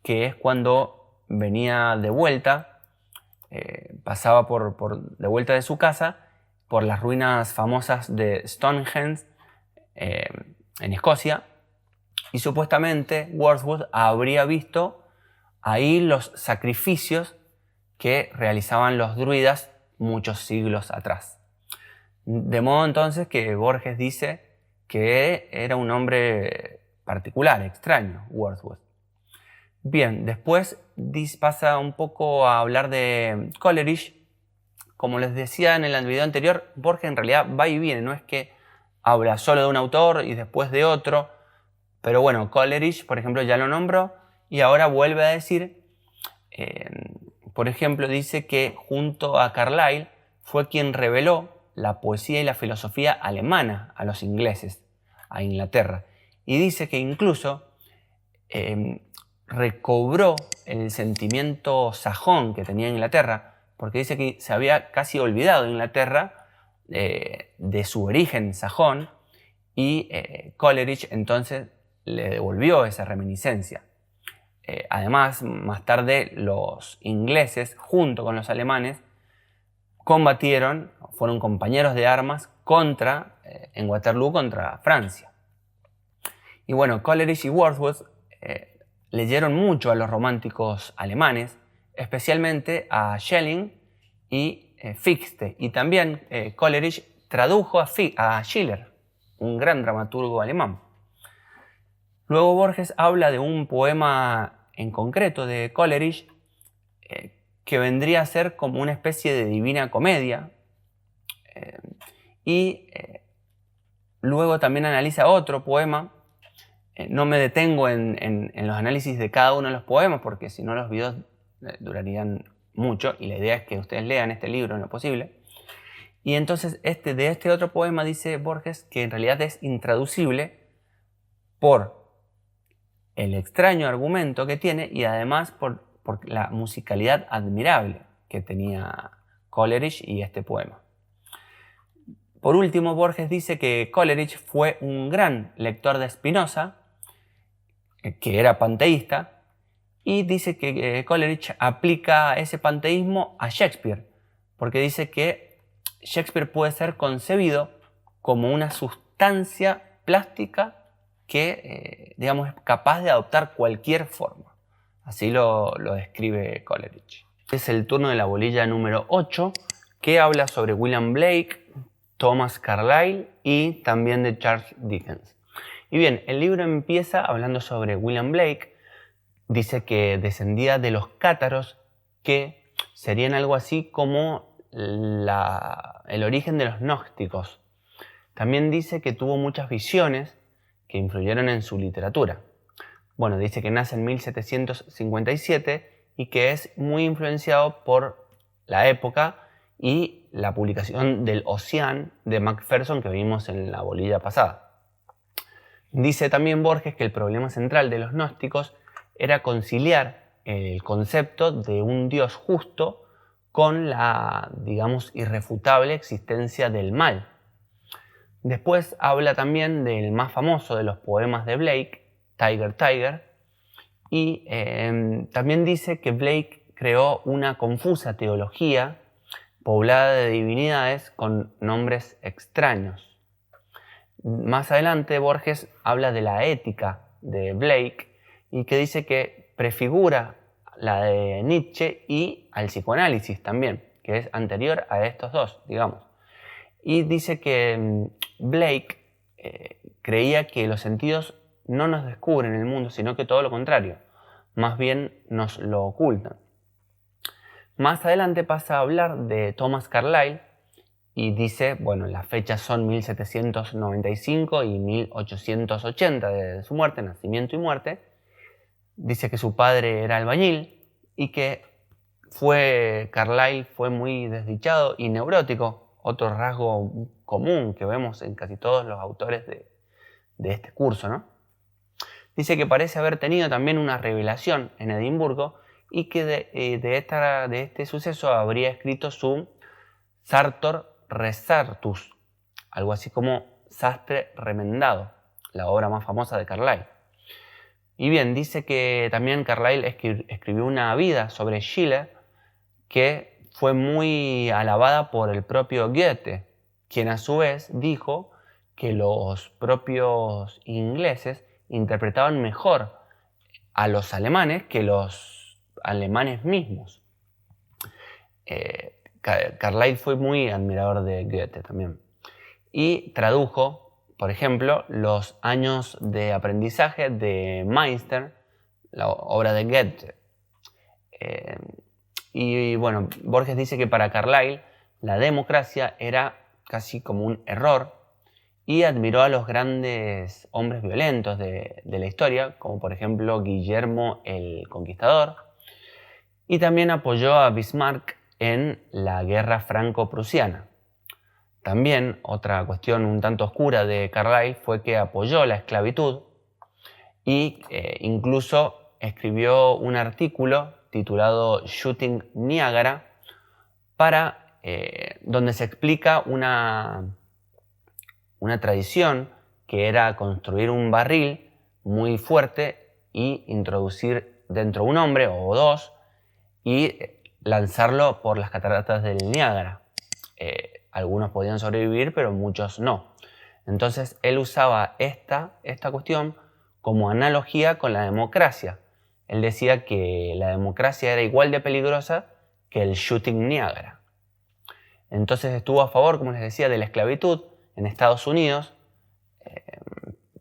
que es cuando venía de vuelta, pasaba de vuelta de su casa, por las ruinas famosas de Stonehenge, en Escocia, y supuestamente Wordsworth habría visto ahí los sacrificios que realizaban los druidas muchos siglos atrás. De modo entonces que Borges dice que era un hombre particular, extraño, Wordsworth. Bien, después pasa un poco a hablar de Coleridge. Como les decía en el video anterior, Borges en realidad va y viene, no es que habla solo de un autor y después de otro. Pero bueno, Coleridge, por ejemplo, ya lo nombró y ahora vuelve a decir, por ejemplo, dice que junto a Carlyle fue quien reveló la poesía y la filosofía alemana a los ingleses, a Inglaterra. Y dice que incluso recobró el sentimiento sajón que tenía Inglaterra, porque dice que se había casi olvidado Inglaterra de su origen sajón, y Coleridge entonces le devolvió esa reminiscencia. Además, más tarde los ingleses, junto con los alemanes, combatieron, fueron compañeros de armas en Waterloo contra Francia. Y bueno, Coleridge y Wordsworth leyeron mucho a los románticos alemanes, especialmente a Schelling y Fichte. Y también Coleridge tradujo a Schiller, un gran dramaturgo alemán. Luego Borges habla de un poema en concreto de Coleridge que vendría a ser como una especie de divina comedia. Luego también analiza otro poema. No me detengo en los análisis de cada uno de los poemas porque si no los videos durarían mucho y la idea es que ustedes lean este libro en lo posible. Y entonces de este otro poema dice Borges que en realidad es intraducible por el extraño argumento que tiene y además por la musicalidad admirable que tenía Coleridge y este poema. Por último, Borges dice que Coleridge fue un gran lector de Spinoza, que era panteísta, y dice que Coleridge aplica ese panteísmo a Shakespeare, porque dice que Shakespeare puede ser concebido como una sustancia plástica que, digamos, es capaz de adoptar cualquier forma. Así lo describe Coleridge. Es el turno de la bolilla número 8, que habla sobre William Blake, Thomas Carlyle y también de Charles Dickens. Y bien, el libro empieza hablando sobre William Blake. Dice que descendía de los cátaros, que serían algo así como el origen de los gnósticos. También dice que tuvo muchas visiones que influyeron en su literatura. Bueno, dice que nace en 1757 y que es muy influenciado por la época y la publicación del Ocean de Macpherson que vimos en la bolilla pasada. Dice también Borges que el problema central de los gnósticos era conciliar el concepto de un Dios justo con la, digamos, irrefutable existencia del mal. Después habla también del más famoso de los poemas de Blake, Tiger Tiger, y también dice que Blake creó una confusa teología poblada de divinidades con nombres extraños. Más adelante Borges habla de la ética de Blake y que dice que prefigura la de Nietzsche y al psicoanálisis también, que es anterior a estos dos, digamos. Y dice que Blake creía que los sentidos no nos descubren el mundo, sino que todo lo contrario, más bien nos lo ocultan. Más adelante pasa a hablar de Thomas Carlyle y dice, bueno, las fechas son 1795 y 1880 de su muerte, nacimiento y muerte. Dice que su padre era albañil y que Carlyle fue muy desdichado y neurótico, otro rasgo común que vemos en casi todos los autores de este curso, ¿no? Dice que parece haber tenido también una revelación en Edimburgo y que de este suceso habría escrito su Sartor Resartus, algo así como Sastre Remendado, la obra más famosa de Carlyle. Y bien, dice que también Carlyle escribió una vida sobre Schiller que fue muy alabada por el propio Goethe, quien a su vez dijo que los propios ingleses interpretaban mejor a los alemanes que los alemanes mismos. Carlyle fue muy admirador de Goethe también. Y tradujo, por ejemplo, Los años de aprendizaje de Meister, la obra de Goethe. Y bueno, Borges dice que para Carlyle la democracia era casi como un error y admiró a los grandes hombres violentos de la historia, como por ejemplo Guillermo el Conquistador, y también apoyó a Bismarck en la guerra franco-prusiana. También otra cuestión un tanto oscura de Carlyle fue que apoyó la esclavitud y incluso escribió un artículo titulado Shooting Niagara donde se explica una tradición que era construir un barril muy fuerte y introducir dentro un hombre o dos y lanzarlo por las cataratas del Niágara. Algunos podían sobrevivir, pero muchos no. Entonces él usaba esta cuestión como analogía con la democracia. Él decía que la democracia era igual de peligrosa que el Shooting Niagara. Entonces estuvo a favor, como les decía, de la esclavitud en Estados Unidos,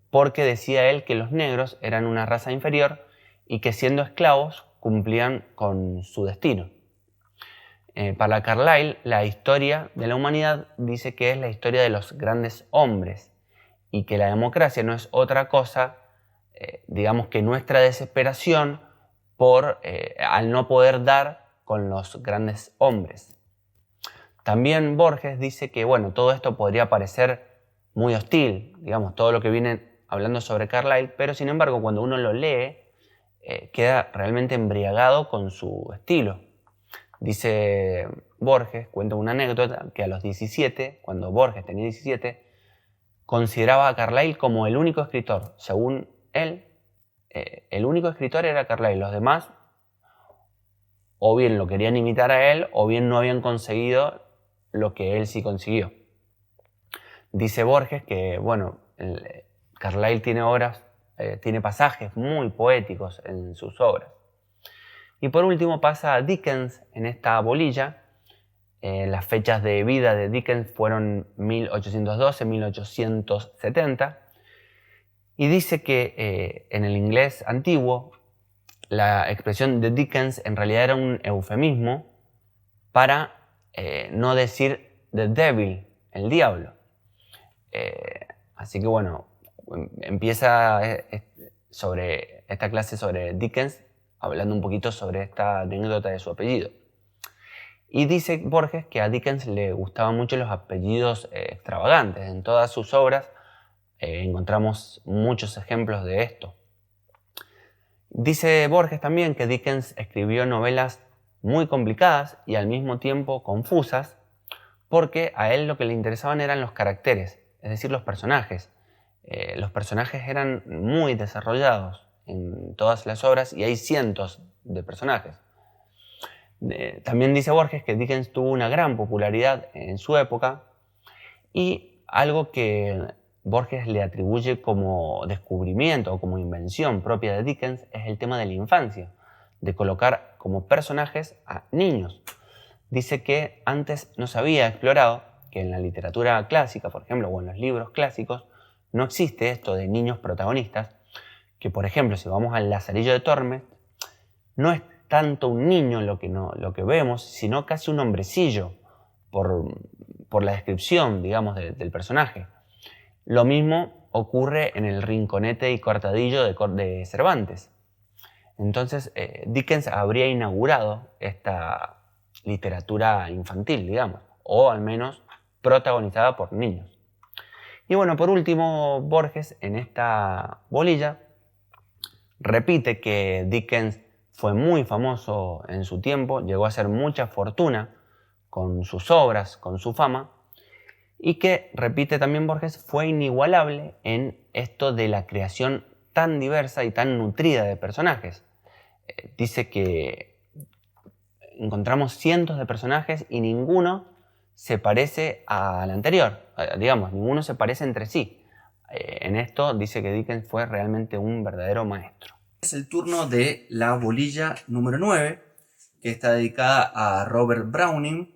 porque decía él que los negros eran una raza inferior y que siendo esclavos cumplían con su destino. Para Carlyle, la historia de la humanidad dice que es la historia de los grandes hombres y que la democracia no es otra cosa, digamos que nuestra desesperación al no poder dar con los grandes hombres. También Borges dice que bueno, todo esto podría parecer muy hostil, digamos, todo lo que viene hablando sobre Carlyle, pero sin embargo cuando uno lo lee queda realmente embriagado con su estilo. Dice Borges, cuenta una anécdota, que a los 17, cuando Borges tenía 17, consideraba a Carlyle como el único escritor. Según él, el único escritor era Carlyle. Los demás o bien lo querían imitar a él o bien no habían conseguido lo que él sí consiguió. Dice Borges que, bueno, Carlyle tiene pasajes muy poéticos en sus obras. Y por último pasa a Dickens en esta bolilla. Las fechas de vida de Dickens fueron 1812-1870. Y dice que en el inglés antiguo la expresión de Dickens en realidad era un eufemismo para no decir the devil, el diablo. Así que bueno, empieza sobre esta clase sobre Dickens hablando un poquito sobre esta anécdota de su apellido. Y dice Borges que a Dickens le gustaban mucho los apellidos extravagantes. En todas sus obras encontramos muchos ejemplos de esto. Dice Borges también que Dickens escribió novelas muy complicadas y al mismo tiempo confusas, porque a él lo que le interesaban eran los caracteres, es decir, los personajes. Los personajes eran muy desarrollados en todas las obras y hay cientos de personajes. También dice Borges que Dickens tuvo una gran popularidad en su época y algo que Borges le atribuye como descubrimiento o como invención propia de Dickens es el tema de la infancia, de colocar como personajes a niños. Dice que antes no se había explorado, que en la literatura clásica, por ejemplo, o en los libros clásicos, no existe esto de niños protagonistas, que por ejemplo, si vamos al Lazarillo de Tormes, no es tanto un niño lo que vemos, sino casi un hombrecillo, por la descripción, digamos, del personaje. Lo mismo ocurre en el Rinconete y Cortadillo de Cervantes. Entonces, Dickens habría inaugurado esta literatura infantil, digamos, o al menos protagonizada por niños. Y bueno, por último, Borges en esta bolilla repite que Dickens fue muy famoso en su tiempo, llegó a hacer mucha fortuna con sus obras, con su fama, y que, repite también Borges, fue inigualable en esto de la creación tan diversa y tan nutrida de personajes. Dice que encontramos cientos de personajes y ninguno se parece al anterior, digamos, ninguno se parece entre sí. En esto dice que Dickens fue realmente un verdadero maestro. Es el turno de la bolilla número 9, que está dedicada a Robert Browning,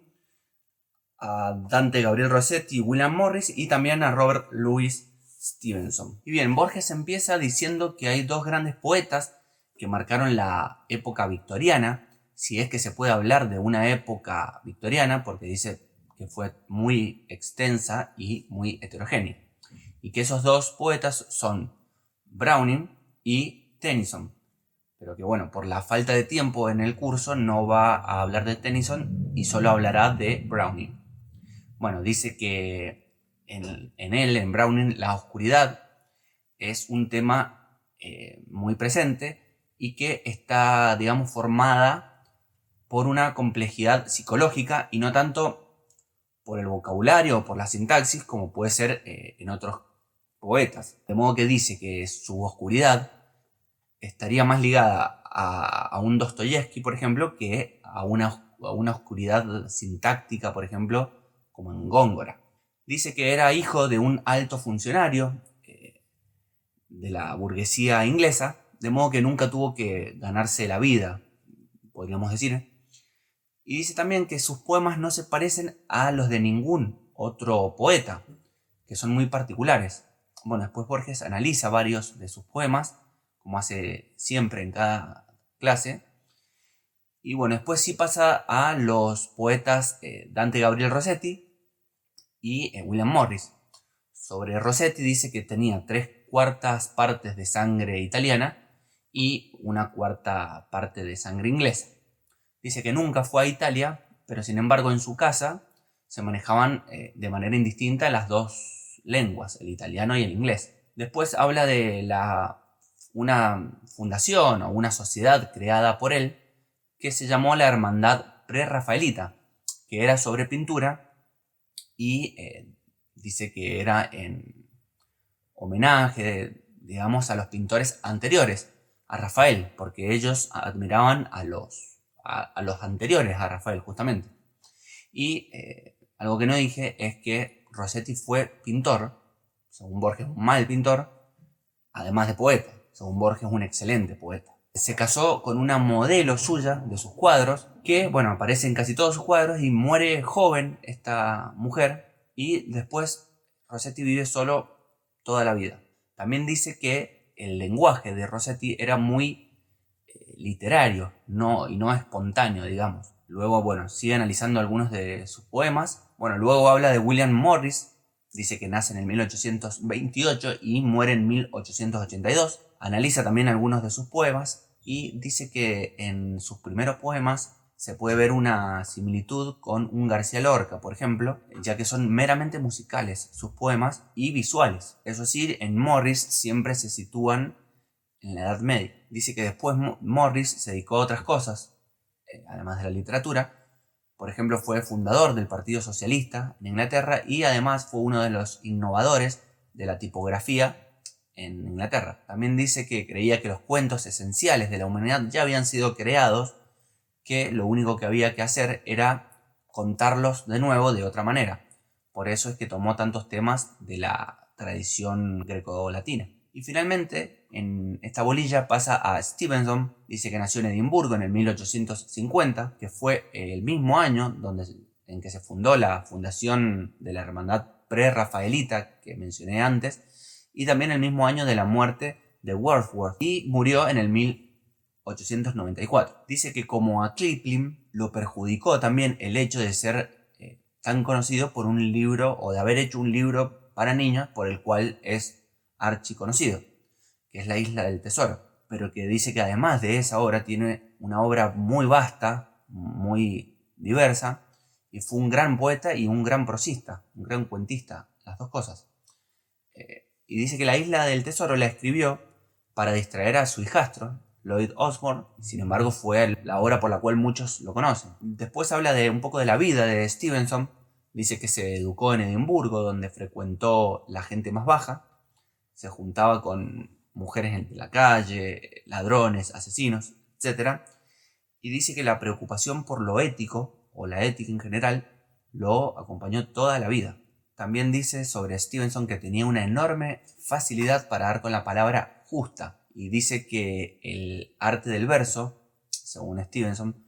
a Dante Gabriel Rossetti, William Morris y también a Robert Louis Stevenson. Y bien, Borges empieza diciendo que hay dos grandes poetas que marcaron la época victoriana, si es que se puede hablar de una época victoriana, porque dice que fue muy extensa y muy heterogénea. y que esos dos poetas son Browning y Tennyson. Pero que bueno, por la falta de tiempo en el curso no va a hablar de Tennyson y solo hablará de Browning. Bueno, dice que en Browning, la oscuridad es un tema muy presente y que está, digamos, formada por una complejidad psicológica y no tanto por el vocabulario o por la sintaxis como puede ser en otros poetas. De modo que dice que su oscuridad estaría más ligada a un Dostoyevsky, por ejemplo, que a una oscuridad sintáctica, por ejemplo, como en Góngora. Dice que era hijo de un alto funcionario de la burguesía inglesa, de modo que nunca tuvo que ganarse la vida, podríamos decir. Y dice también que sus poemas no se parecen a los de ningún otro poeta, que son muy particulares. Bueno, después Borges analiza varios de sus poemas, como hace siempre en cada clase. Y bueno, después sí pasa a los poetas Dante Gabriel Rossetti y William Morris. Sobre Rossetti dice que tenía 3/4 partes de sangre italiana y 1/4 parte de sangre inglesa. Dice que nunca fue a Italia, pero sin embargo en su casa se manejaban de manera indistinta las dos lenguas, el italiano y el inglés. Después habla de una fundación o una sociedad creada por él que se llamó la Hermandad Prerrafaelita, que era sobre pintura y dice que era en homenaje, digamos, a los pintores anteriores a Rafael, porque ellos admiraban a los anteriores a Rafael, justamente. Y algo que no dije es que Rossetti fue pintor, según Borges, un mal pintor, además de poeta. Según Borges, un excelente poeta. Se casó con una modelo suya de sus cuadros, que, bueno, aparece en casi todos sus cuadros y muere joven esta mujer, y después Rossetti vive solo toda la vida. También dice que el lenguaje de Rossetti era muy literario y no espontáneo, digamos. Luego, bueno, sigue analizando algunos de sus poemas. Bueno, luego habla de William Morris. Dice que nace en el 1828 y muere en 1882. Analiza también algunos de sus poemas y dice que en sus primeros poemas se puede ver una similitud con un García Lorca, por ejemplo, ya que son meramente musicales sus poemas y visuales. Eso sí, en Morris siempre se sitúan en la Edad Media. Dice que después Morris se dedicó a otras cosas, además de la literatura. Por ejemplo, fue fundador del Partido Socialista en Inglaterra y además fue uno de los innovadores de la tipografía en Inglaterra. También dice que creía que los cuentos esenciales de la humanidad ya habían sido creados, que lo único que había que hacer era contarlos de nuevo de otra manera. Por eso es que tomó tantos temas de la tradición greco-latina. Y finalmente, en esta bolilla pasa a Stevenson. Dice que nació en Edimburgo en el 1850, que fue el mismo año en que se fundó la fundación de la Hermandad Prerrafaelita que mencioné antes, y también el mismo año de la muerte de Wordsworth, y murió en el 1894. Dice que como a Kipling lo perjudicó también el hecho de ser tan conocido por un libro, o de haber hecho un libro para niños por el cual es archiconocido, que es La Isla del Tesoro, pero que dice que además de esa obra tiene una obra muy vasta, muy diversa, y fue un gran poeta y un gran prosista, un gran cuentista, las dos cosas. Y dice que La Isla del Tesoro la escribió para distraer a su hijastro, Lloyd Osbourne, sin embargo fue la obra por la cual muchos lo conocen. Después habla un poco de la vida de Stevenson. Dice que se educó en Edimburgo, donde frecuentó la gente más baja, se juntaba con mujeres de la calle, ladrones, asesinos, etc. Y dice que la preocupación por lo ético, o la ética en general, lo acompañó toda la vida. También dice sobre Stevenson que tenía una enorme facilidad para dar con la palabra justa, y dice que el arte del verso, según Stevenson,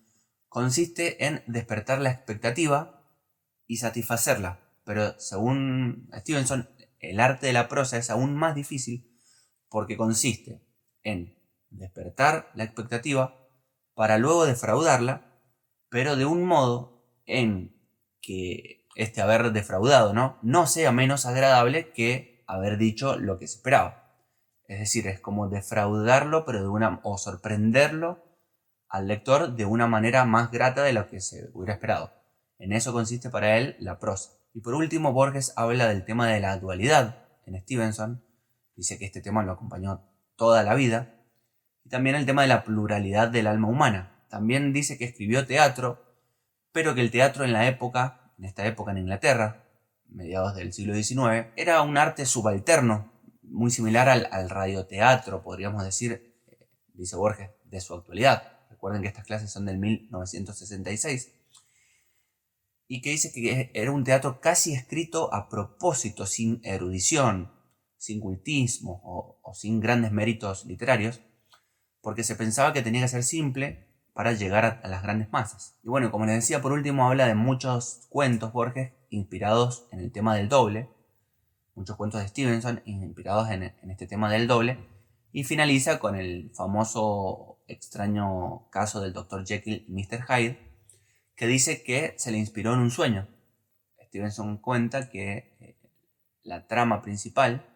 consiste en despertar la expectativa y satisfacerla, pero según Stevenson, el arte de la prosa es aún más difícil porque consiste en despertar la expectativa para luego defraudarla, pero de un modo en que este haber defraudado no sea menos agradable que haber dicho lo que se esperaba. Es decir, es como defraudarlo, pero o sorprenderlo al lector de una manera más grata de lo que se hubiera esperado. En eso consiste para él la prosa. Y por último, Borges habla del tema de la dualidad en Stevenson. Dice que este tema lo acompañó toda la vida. Y también el tema de la pluralidad del alma humana. También dice que escribió teatro, pero que el teatro en esta época en Inglaterra, mediados del siglo XIX, era un arte subalterno, muy similar al radioteatro, podríamos decir, dice Borges, de su actualidad. Recuerden que estas clases son del 1966. Y que dice que era un teatro casi escrito a propósito, sin erudición, sin cultismo o sin grandes méritos literarios, porque se pensaba que tenía que ser simple para llegar a las grandes masas. Y bueno, como les decía, por último habla de muchos cuentos Borges inspirados en el tema del doble, muchos cuentos de Stevenson inspirados en este tema del doble, y finaliza con el famoso extraño caso del Dr. Jekyll y Mr. Hyde, que dice que se le inspiró en un sueño. Stevenson cuenta que la trama principal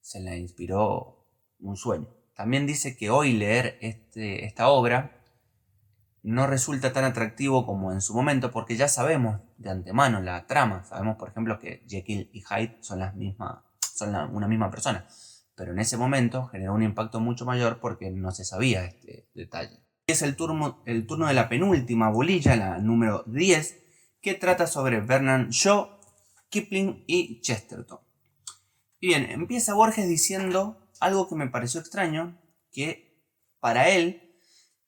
se le inspiró un sueño. También dice que hoy leer esta obra no resulta tan atractivo como en su momento, porque ya sabemos de antemano la trama. Sabemos, por ejemplo, que Jekyll y Hyde son una misma persona. Pero en ese momento generó un impacto mucho mayor porque no se sabía este detalle. Es el turno de la penúltima bolilla, la número 10, que trata sobre Bernard Shaw, Kipling y Chesterton. Y bien, empieza Borges diciendo algo que me pareció extraño, que para él,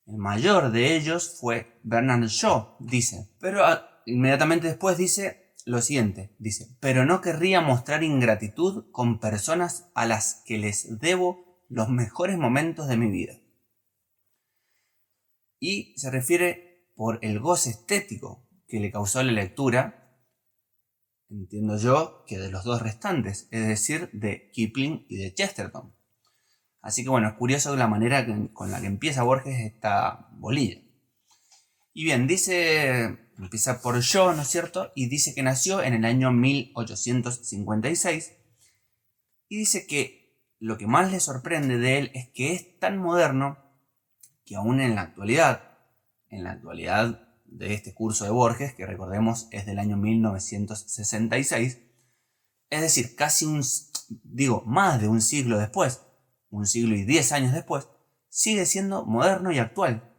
el mayor de ellos fue Bernard Shaw, dice. Pero inmediatamente después dice lo siguiente, dice, pero no querría mostrar ingratitud con personas a las que les debo los mejores momentos de mi vida. Y se refiere por el goce estético que le causó la lectura, entiendo yo, que de los dos restantes, es decir, de Kipling y de Chesterton. Así que bueno, es curioso la manera con la que empieza Borges esta bolilla. Y bien, empieza por Shaw, ¿no es cierto? Y dice que nació en el año 1856. Y dice que lo que más le sorprende de él es que es tan moderno que aún en la actualidad de este curso de Borges, que recordemos es del año 1966, es decir, más de un siglo después, un siglo y 10 años después, sigue siendo moderno y actual.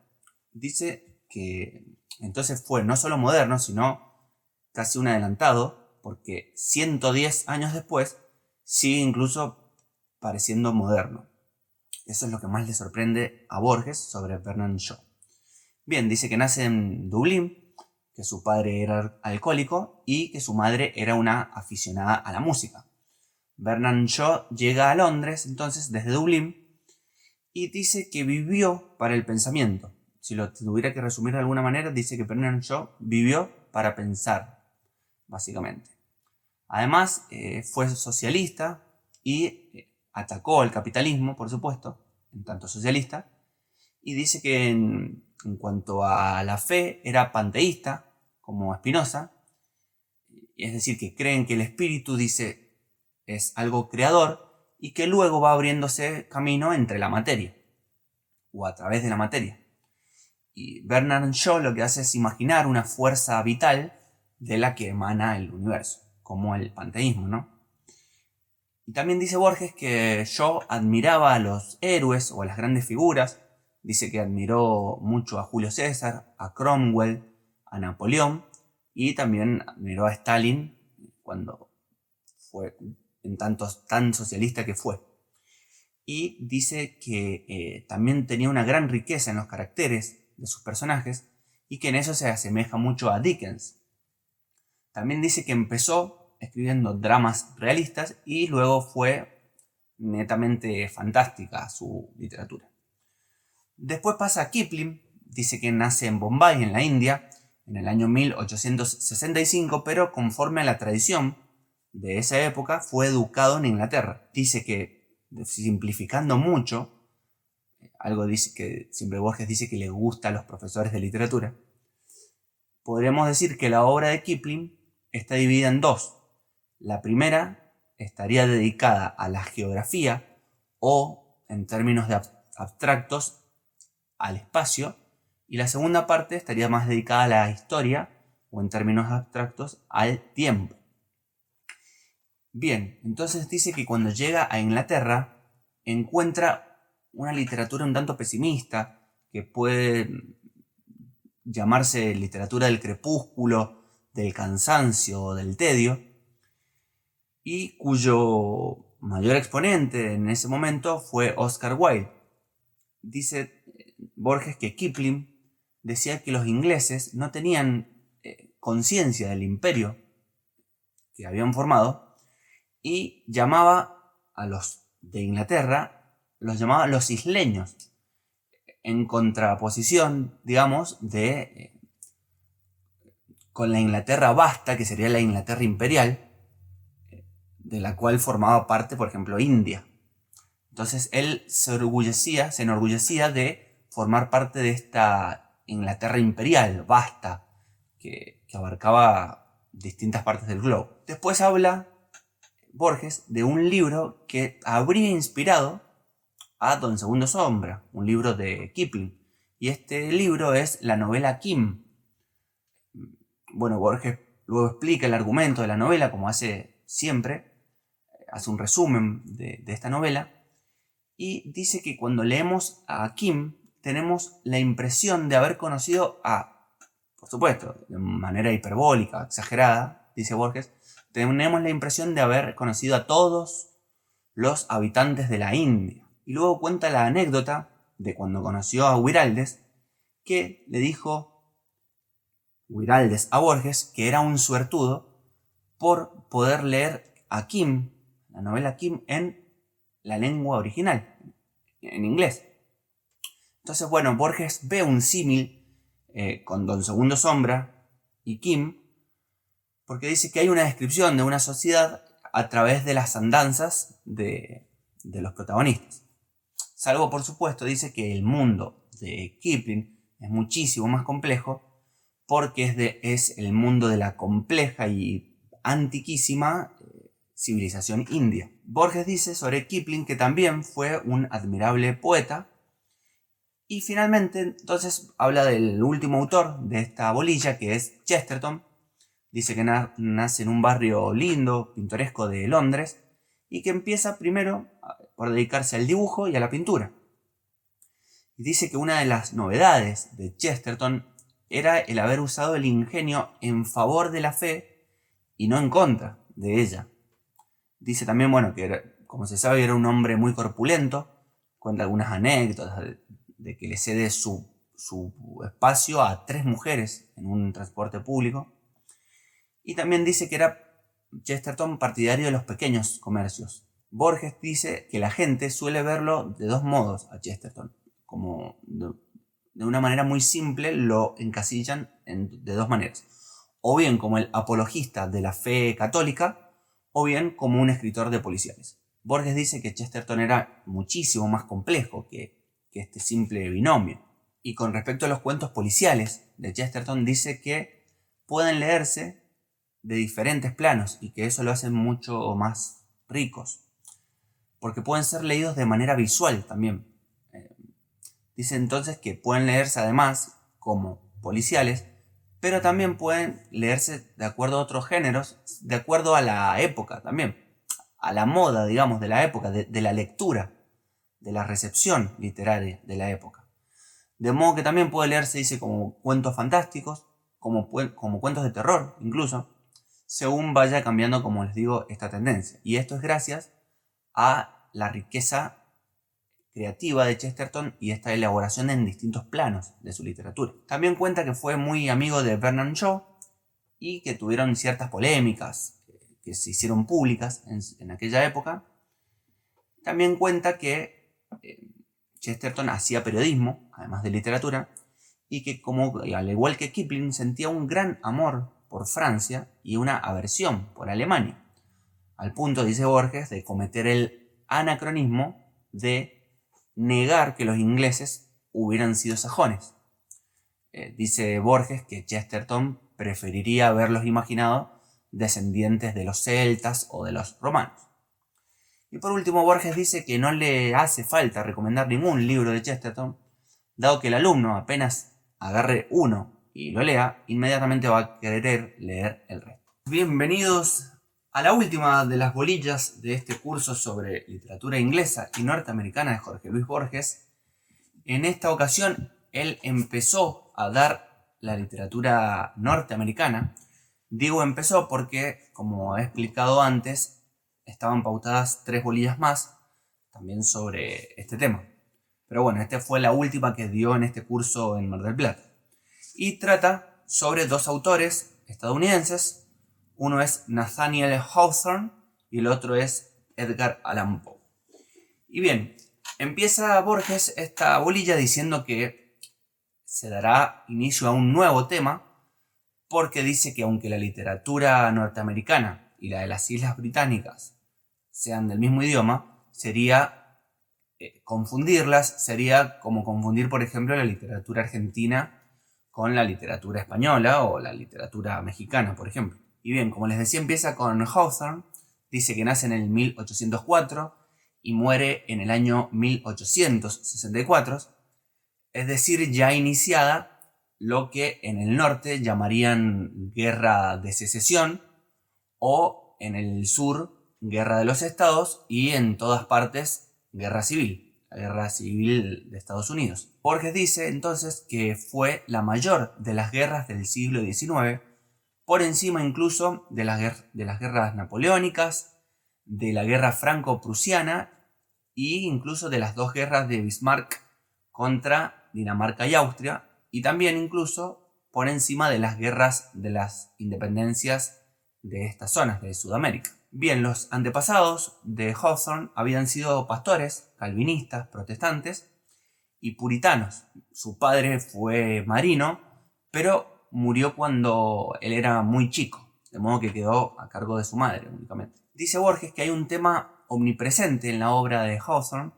Dice que entonces fue no solo moderno, sino casi un adelantado, porque 110 años después sigue incluso pareciendo moderno. Eso es lo que más le sorprende a Borges sobre Bernard Shaw. Bien, dice que nace en Dublín, que su padre era alcohólico y que su madre era una aficionada a la música. Bernard Shaw llega a Londres entonces desde Dublín y dice que vivió para el pensamiento. Si lo tuviera que resumir de alguna manera, dice que Bernard Shaw vivió para pensar, básicamente. Además, fue socialista y atacó al capitalismo, por supuesto, en tanto socialista, y dice que en cuanto a la fe era panteísta, como Spinoza, es decir, que creen que el espíritu, dice, es algo creador y que luego va abriéndose camino entre la materia, o a través de la materia. Y Bernard Shaw lo que hace es imaginar una fuerza vital de la que emana el universo, como el panteísmo, ¿no? Y también dice Borges que Shaw admiraba a los héroes o a las grandes figuras. Dice que admiró mucho a Julio César, a Cromwell, a Napoleón y también admiró a Stalin cuando fue tan socialista que fue. Y dice que también tenía una gran riqueza en los caracteres de sus personajes y que en eso se asemeja mucho a Dickens. También dice que empezó escribiendo dramas realistas y luego fue netamente fantástica su literatura. Después pasa a Kipling, dice que nace en Bombay, en la India, en el año 1865, pero conforme a la tradición de esa época fue educado en Inglaterra. Dice que, simplificando mucho, algo dice que siempre Borges dice que le gusta a los profesores de literatura, podríamos decir que la obra de Kipling está dividida en dos. La primera estaría dedicada a la geografía o, en términos abstractos, al espacio, y la segunda parte estaría más dedicada a la historia o, en términos abstractos, al tiempo. Bien, entonces dice que cuando llega a Inglaterra encuentra una literatura un tanto pesimista, que puede llamarse literatura del crepúsculo, del cansancio o del tedio, y cuyo mayor exponente en ese momento fue Oscar Wilde. Dice Borges que Kipling decía que los ingleses no tenían conciencia del imperio que habían formado y llamaba a los de Inglaterra, los llamaba los isleños, en contraposición, digamos, con la Inglaterra vasta, que sería la Inglaterra imperial, de la cual formaba parte, por ejemplo, India. Entonces él se enorgullecía de formar parte de esta Inglaterra imperial, vasta, que abarcaba distintas partes del globo. Después habla Borges de un libro que habría inspirado a Don Segundo Sombra, un libro de Kipling. Y este libro es la novela Kim. Bueno, Borges luego explica el argumento de la novela, como hace siempre, hace un resumen de esta novela, y dice que cuando leemos a Kim tenemos la impresión de haber conocido por supuesto, de manera hiperbólica, exagerada, dice Borges, tenemos la impresión de haber conocido a todos los habitantes de la India. Y luego cuenta la anécdota de cuando conoció a Guiraldes, que le dijo Guiraldes a Borges que era un suertudo por poder leer a Kim, la novela Kim, en la lengua original, en inglés. Entonces, bueno, Borges ve un símil con Don Segundo Sombra y Kim, porque dice que hay una descripción de una sociedad a través de las andanzas de los protagonistas. Salvo, por supuesto, dice que el mundo de Kipling es muchísimo más complejo, porque es el mundo de la compleja y antiquísima civilización india. Borges dice sobre Kipling que también fue un admirable poeta. Y finalmente, entonces, habla del último autor de esta bolilla, que es Chesterton. Dice que nace en un barrio lindo, pintoresco de Londres, y que empieza primero por dedicarse al dibujo y a la pintura. Y dice que una de las novedades de Chesterton era el haber usado el ingenio en favor de la fe y no en contra de ella. Dice también, bueno, que como se sabe era un hombre muy corpulento, cuenta algunas anécdotas de que le cede su espacio a 3 mujeres en un transporte público. Y también dice que era Chesterton partidario de los pequeños comercios. Borges dice que la gente suele verlo de 2 modos a Chesterton. Como de una manera muy simple lo encasillan de 2 maneras. O bien como el apologista de la fe católica, o bien como un escritor de policiales. Borges dice que Chesterton era muchísimo más complejo que este simple binomio. Y con respecto a los cuentos policiales de Chesterton, dice que pueden leerse de diferentes planos y que eso lo hace mucho más ricos, porque pueden ser leídos de manera visual también. Dice entonces que pueden leerse además como policiales, pero también pueden leerse de acuerdo a otros géneros, de acuerdo a la época también, a la moda, digamos, de la época, de la lectura, de la recepción literaria de la época. De modo que también puede leerse, dice, como cuentos fantásticos, como cuentos de terror incluso, según vaya cambiando, como les digo, esta tendencia. Y esto es gracias a la riqueza creativa de Chesterton y esta elaboración en distintos planos de su literatura. También cuenta que fue muy amigo de Bernard Shaw y que tuvieron ciertas polémicas que se hicieron públicas en aquella época. También cuenta que Chesterton hacía periodismo, además de literatura, y que al igual que Kipling sentía un gran amor por Francia y una aversión por Alemania, al punto, dice Borges, de cometer el anacronismo de negar que los ingleses hubieran sido sajones. Dice Borges que Chesterton preferiría haberlos imaginado descendientes de los celtas o de los romanos. Y por último, Borges dice que no le hace falta recomendar ningún libro de Chesterton, dado que el alumno apenas agarre uno y lo lea, inmediatamente va a querer leer el resto. Bienvenidos a la última de las bolillas de este curso sobre literatura inglesa y norteamericana de Jorge Luis Borges. En esta ocasión, él empezó a dar la literatura norteamericana. Digo empezó porque, como he explicado antes, estaban pautadas 3 bolillas más, también sobre este tema. Pero bueno, esta fue la última que dio en este curso en Mar del Plata. Y trata sobre 2 autores estadounidenses. Uno es Nathaniel Hawthorne y el otro es Edgar Allan Poe. Y bien, empieza Borges esta bolilla diciendo que se dará inicio a un nuevo tema, porque dice que aunque la literatura norteamericana y la de las Islas Británicas sean del mismo idioma, sería confundirlas, sería como confundir, por ejemplo, la literatura argentina con la literatura española o la literatura mexicana, por ejemplo. Y bien, como les decía, empieza con Hawthorne, dice que nace en el 1804 y muere en el año 1864, es decir, ya iniciada lo que en el norte llamarían Guerra de Secesión, o en el sur Guerra de los Estados, y en todas partes Guerra Civil, la Guerra Civil de Estados Unidos. Borges dice entonces que fue la mayor de las guerras del siglo XIX, por encima incluso de las guerras napoleónicas, de la guerra franco-prusiana e incluso de las 2 guerras de Bismarck contra Dinamarca y Austria, y también incluso por encima de las guerras de las independencias de estas zonas de Sudamérica. Bien, los antepasados de Hawthorne habían sido pastores, calvinistas, protestantes y puritanos. Su padre fue marino, pero murió cuando él era muy chico, de modo que quedó a cargo de su madre únicamente. Dice Borges que hay un tema omnipresente en la obra de Hawthorne,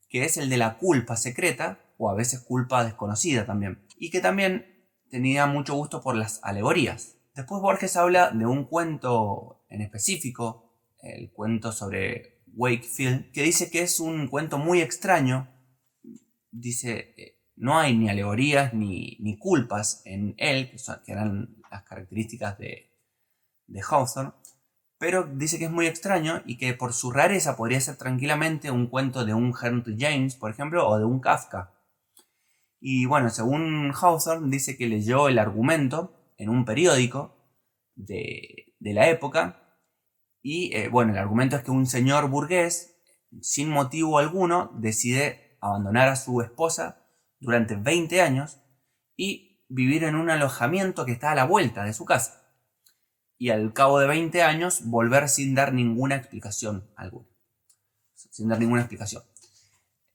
que es el de la culpa secreta, o a veces culpa desconocida también, y que también tenía mucho gusto por las alegorías. Después Borges habla de un cuento en específico, el cuento sobre Wakefield, que dice que es un cuento muy extraño. Dice, no hay ni alegorías ni culpas en él, que eran las características de Hawthorne, pero dice que es muy extraño y que por su rareza podría ser tranquilamente un cuento de un Henry James, por ejemplo, o de un Kafka. Y bueno, según Hawthorne, dice que leyó el argumento en un periódico de la época. Y bueno, el argumento es que un señor burgués, sin motivo alguno, decide abandonar a su esposa durante 20 años y vivir en un alojamiento que está a la vuelta de su casa. Y al cabo de 20 años volver sin dar ninguna explicación alguna. Sin dar ninguna explicación.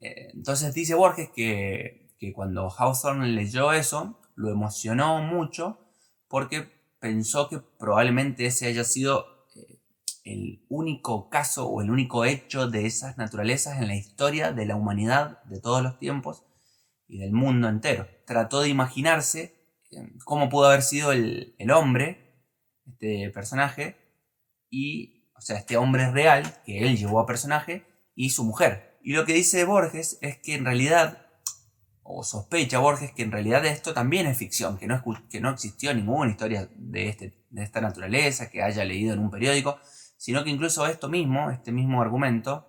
Entonces dice Borges que cuando Hawthorne leyó eso, lo emocionó mucho porque pensó que probablemente ese haya sido el único caso o el único hecho de esas naturalezas en la historia de la humanidad de todos los tiempos y del mundo entero. Trató de imaginarse cómo pudo haber sido el hombre, este personaje, y, o sea, este hombre real que él llevó a personaje, y su mujer. Y lo que dice Borges es que en realidad, o sospecha Borges, que en realidad esto también es ficción, que no existió ninguna historia de esta naturaleza que haya leído en un periódico, sino que incluso este mismo argumento,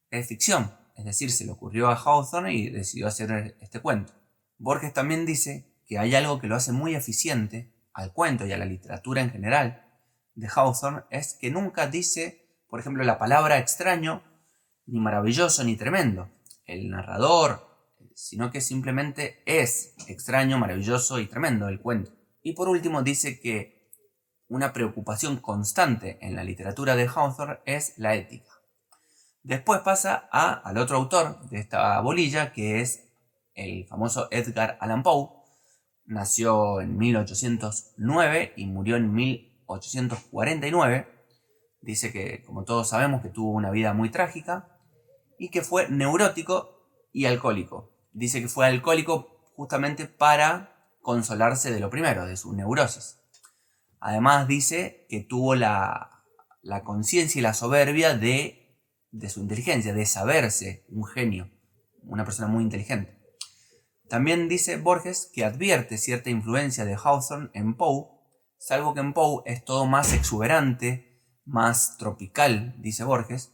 es ficción. Es decir, se le ocurrió a Hawthorne y decidió hacer este cuento. Borges también dice que hay algo que lo hace muy eficiente al cuento y a la literatura en general de Hawthorne, es que nunca dice, por ejemplo, la palabra extraño, ni maravilloso, ni tremendo, el narrador, sino que simplemente es extraño, maravilloso y tremendo el cuento. Y por último dice que una preocupación constante en la literatura de Hawthorne es la ética. Después pasa al otro autor de esta bolilla, que es el famoso Edgar Allan Poe. Nació en 1809 y murió en 1849. Dice que, como todos sabemos, que tuvo una vida muy trágica y que fue neurótico y alcohólico. Dice que fue alcohólico justamente para consolarse de lo primero, de su neurosis. Además dice que tuvo la conciencia y la soberbia de de su inteligencia, de saberse un genio, una persona muy inteligente. También dice Borges que advierte cierta influencia de Hawthorne en Poe, salvo que en Poe es todo más exuberante, más tropical, dice Borges.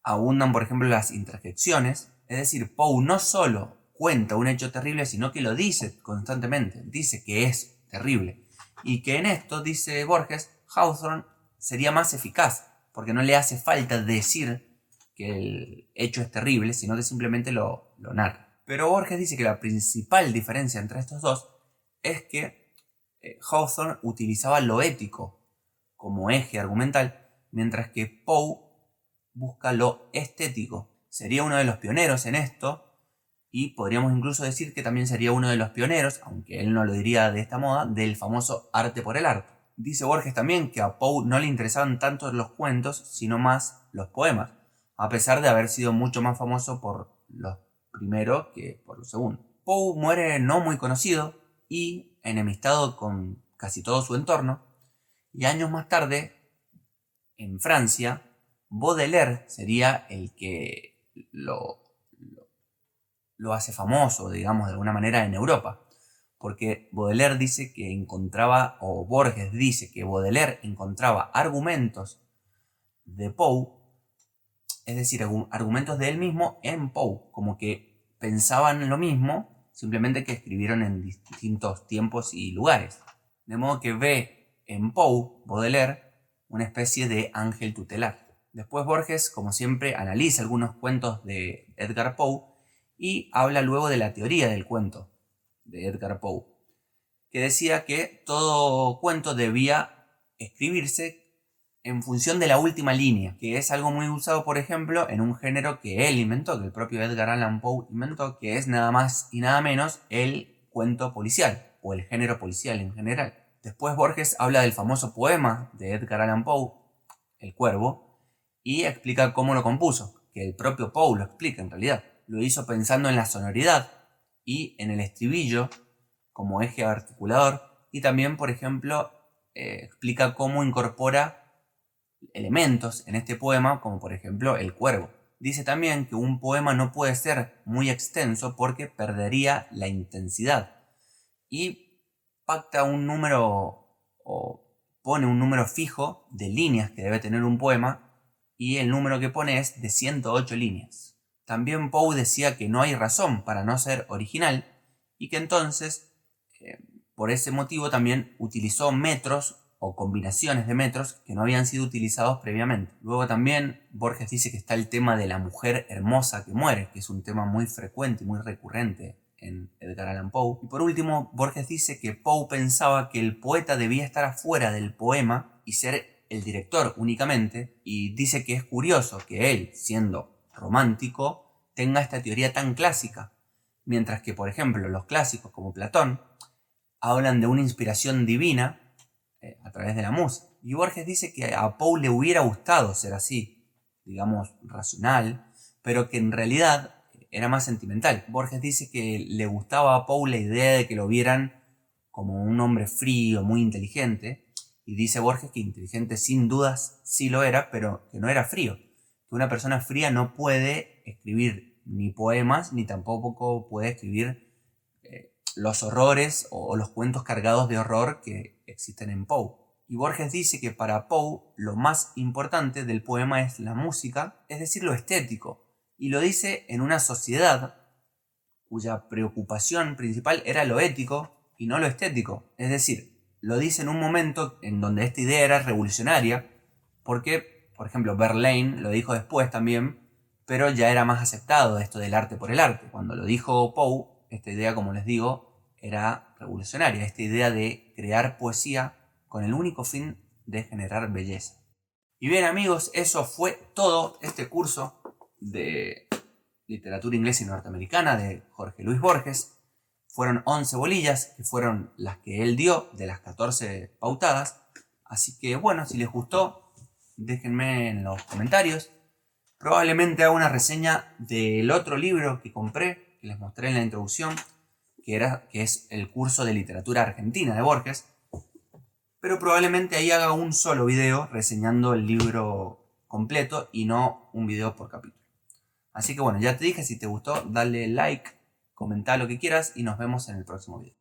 Abundan, por ejemplo, las interjecciones, es decir, Poe no solo cuenta un hecho terrible, sino que lo dice constantemente, dice que es terrible. Y que en esto, dice Borges, Hawthorne sería más eficaz, porque no le hace falta decir que el hecho es terrible, sino que simplemente lo narra. Pero Borges dice que la principal diferencia entre estos dos es que Hawthorne utilizaba lo ético como eje argumental, mientras que Poe busca lo estético. Sería uno de los pioneros en esto, y podríamos incluso decir que también sería uno de los pioneros, aunque él no lo diría de esta moda, del famoso arte por el arte. Dice Borges también que a Poe no le interesaban tanto los cuentos, sino más los poemas, a pesar de haber sido mucho más famoso por los primeros que por los segundos. Poe muere no muy conocido y enemistado con casi todo su entorno, y años más tarde, en Francia, Baudelaire sería el que lo hace famoso, digamos, de alguna manera en Europa. Porque Baudelaire dice que encontraba, o Borges dice que Baudelaire encontraba argumentos de Poe, es decir, argumentos de él mismo en Poe, como que pensaban lo mismo, simplemente que escribieron en distintos tiempos y lugares. De modo que ve en Poe, Baudelaire, una especie de ángel tutelar. Después Borges, como siempre, analiza algunos cuentos de Edgar Poe y habla luego de la teoría del cuento de Edgar Poe, que decía que todo cuento debía escribirse en función de la última línea, que es algo muy usado, por ejemplo, en un género que él inventó, que el propio Edgar Allan Poe inventó, que es nada más y nada menos el cuento policial, o el género policial en general. Después Borges habla del famoso poema de Edgar Allan Poe, El Cuervo, y explica cómo lo compuso, que el propio Poe lo explica en realidad. Lo hizo pensando en la sonoridad y en el estribillo como eje articulador, y también, por ejemplo, explica cómo incorpora elementos en este poema, como por ejemplo el cuervo. Dice también que un poema no puede ser muy extenso porque perdería la intensidad, y pacta un número o pone un número fijo de líneas que debe tener un poema, y el número que pone es de 108 líneas. También Poe decía que no hay razón para no ser original, y que entonces, por ese motivo, también utilizó metros o combinaciones de metros que no habían sido utilizados previamente. Luego también Borges dice que está el tema de la mujer hermosa que muere, que es un tema muy frecuente y muy recurrente en Edgar Allan Poe. Y por último, Borges dice que Poe pensaba que el poeta debía estar afuera del poema y ser el director únicamente, y dice que es curioso que él, siendo romántico, tenga esta teoría tan clásica, mientras que, por ejemplo, los clásicos como Platón hablan de una inspiración divina a través de la musa. Y Borges dice que a Poe le hubiera gustado ser así, digamos, racional, pero que en realidad era más sentimental. Borges dice que le gustaba a Poe la idea de que lo vieran como un hombre frío, muy inteligente, y dice Borges que inteligente sin dudas sí lo era, pero que no era frío. Que una persona fría no puede escribir ni poemas, ni tampoco puede escribir los horrores o los cuentos cargados de horror que existen en Poe. Y Borges dice que para Poe lo más importante del poema es la música, es decir, lo estético. Y lo dice en una sociedad cuya preocupación principal era lo ético y no lo estético. Es decir, lo dice en un momento en donde esta idea era revolucionaria, porque, por ejemplo, Verlaine lo dijo después también, pero ya era más aceptado esto del arte por el arte. Cuando lo dijo Poe, esta idea, como les digo, era revolucionaria, esta idea de crear poesía con el único fin de generar belleza. Y bien, amigos, eso fue todo este curso de literatura inglesa y norteamericana de Jorge Luis Borges. Fueron 11 bolillas, que fueron las que él dio de las 14 pautadas. Así que bueno, si les gustó, déjenme en los comentarios. Probablemente haga una reseña del otro libro que compré, que les mostré en la introducción, que es el curso de literatura argentina de Borges. Pero probablemente ahí haga un solo video reseñando el libro completo y no un video por capítulo. Así que bueno, ya te dije, si te gustó, dale like, comenta lo que quieras y nos vemos en el próximo video.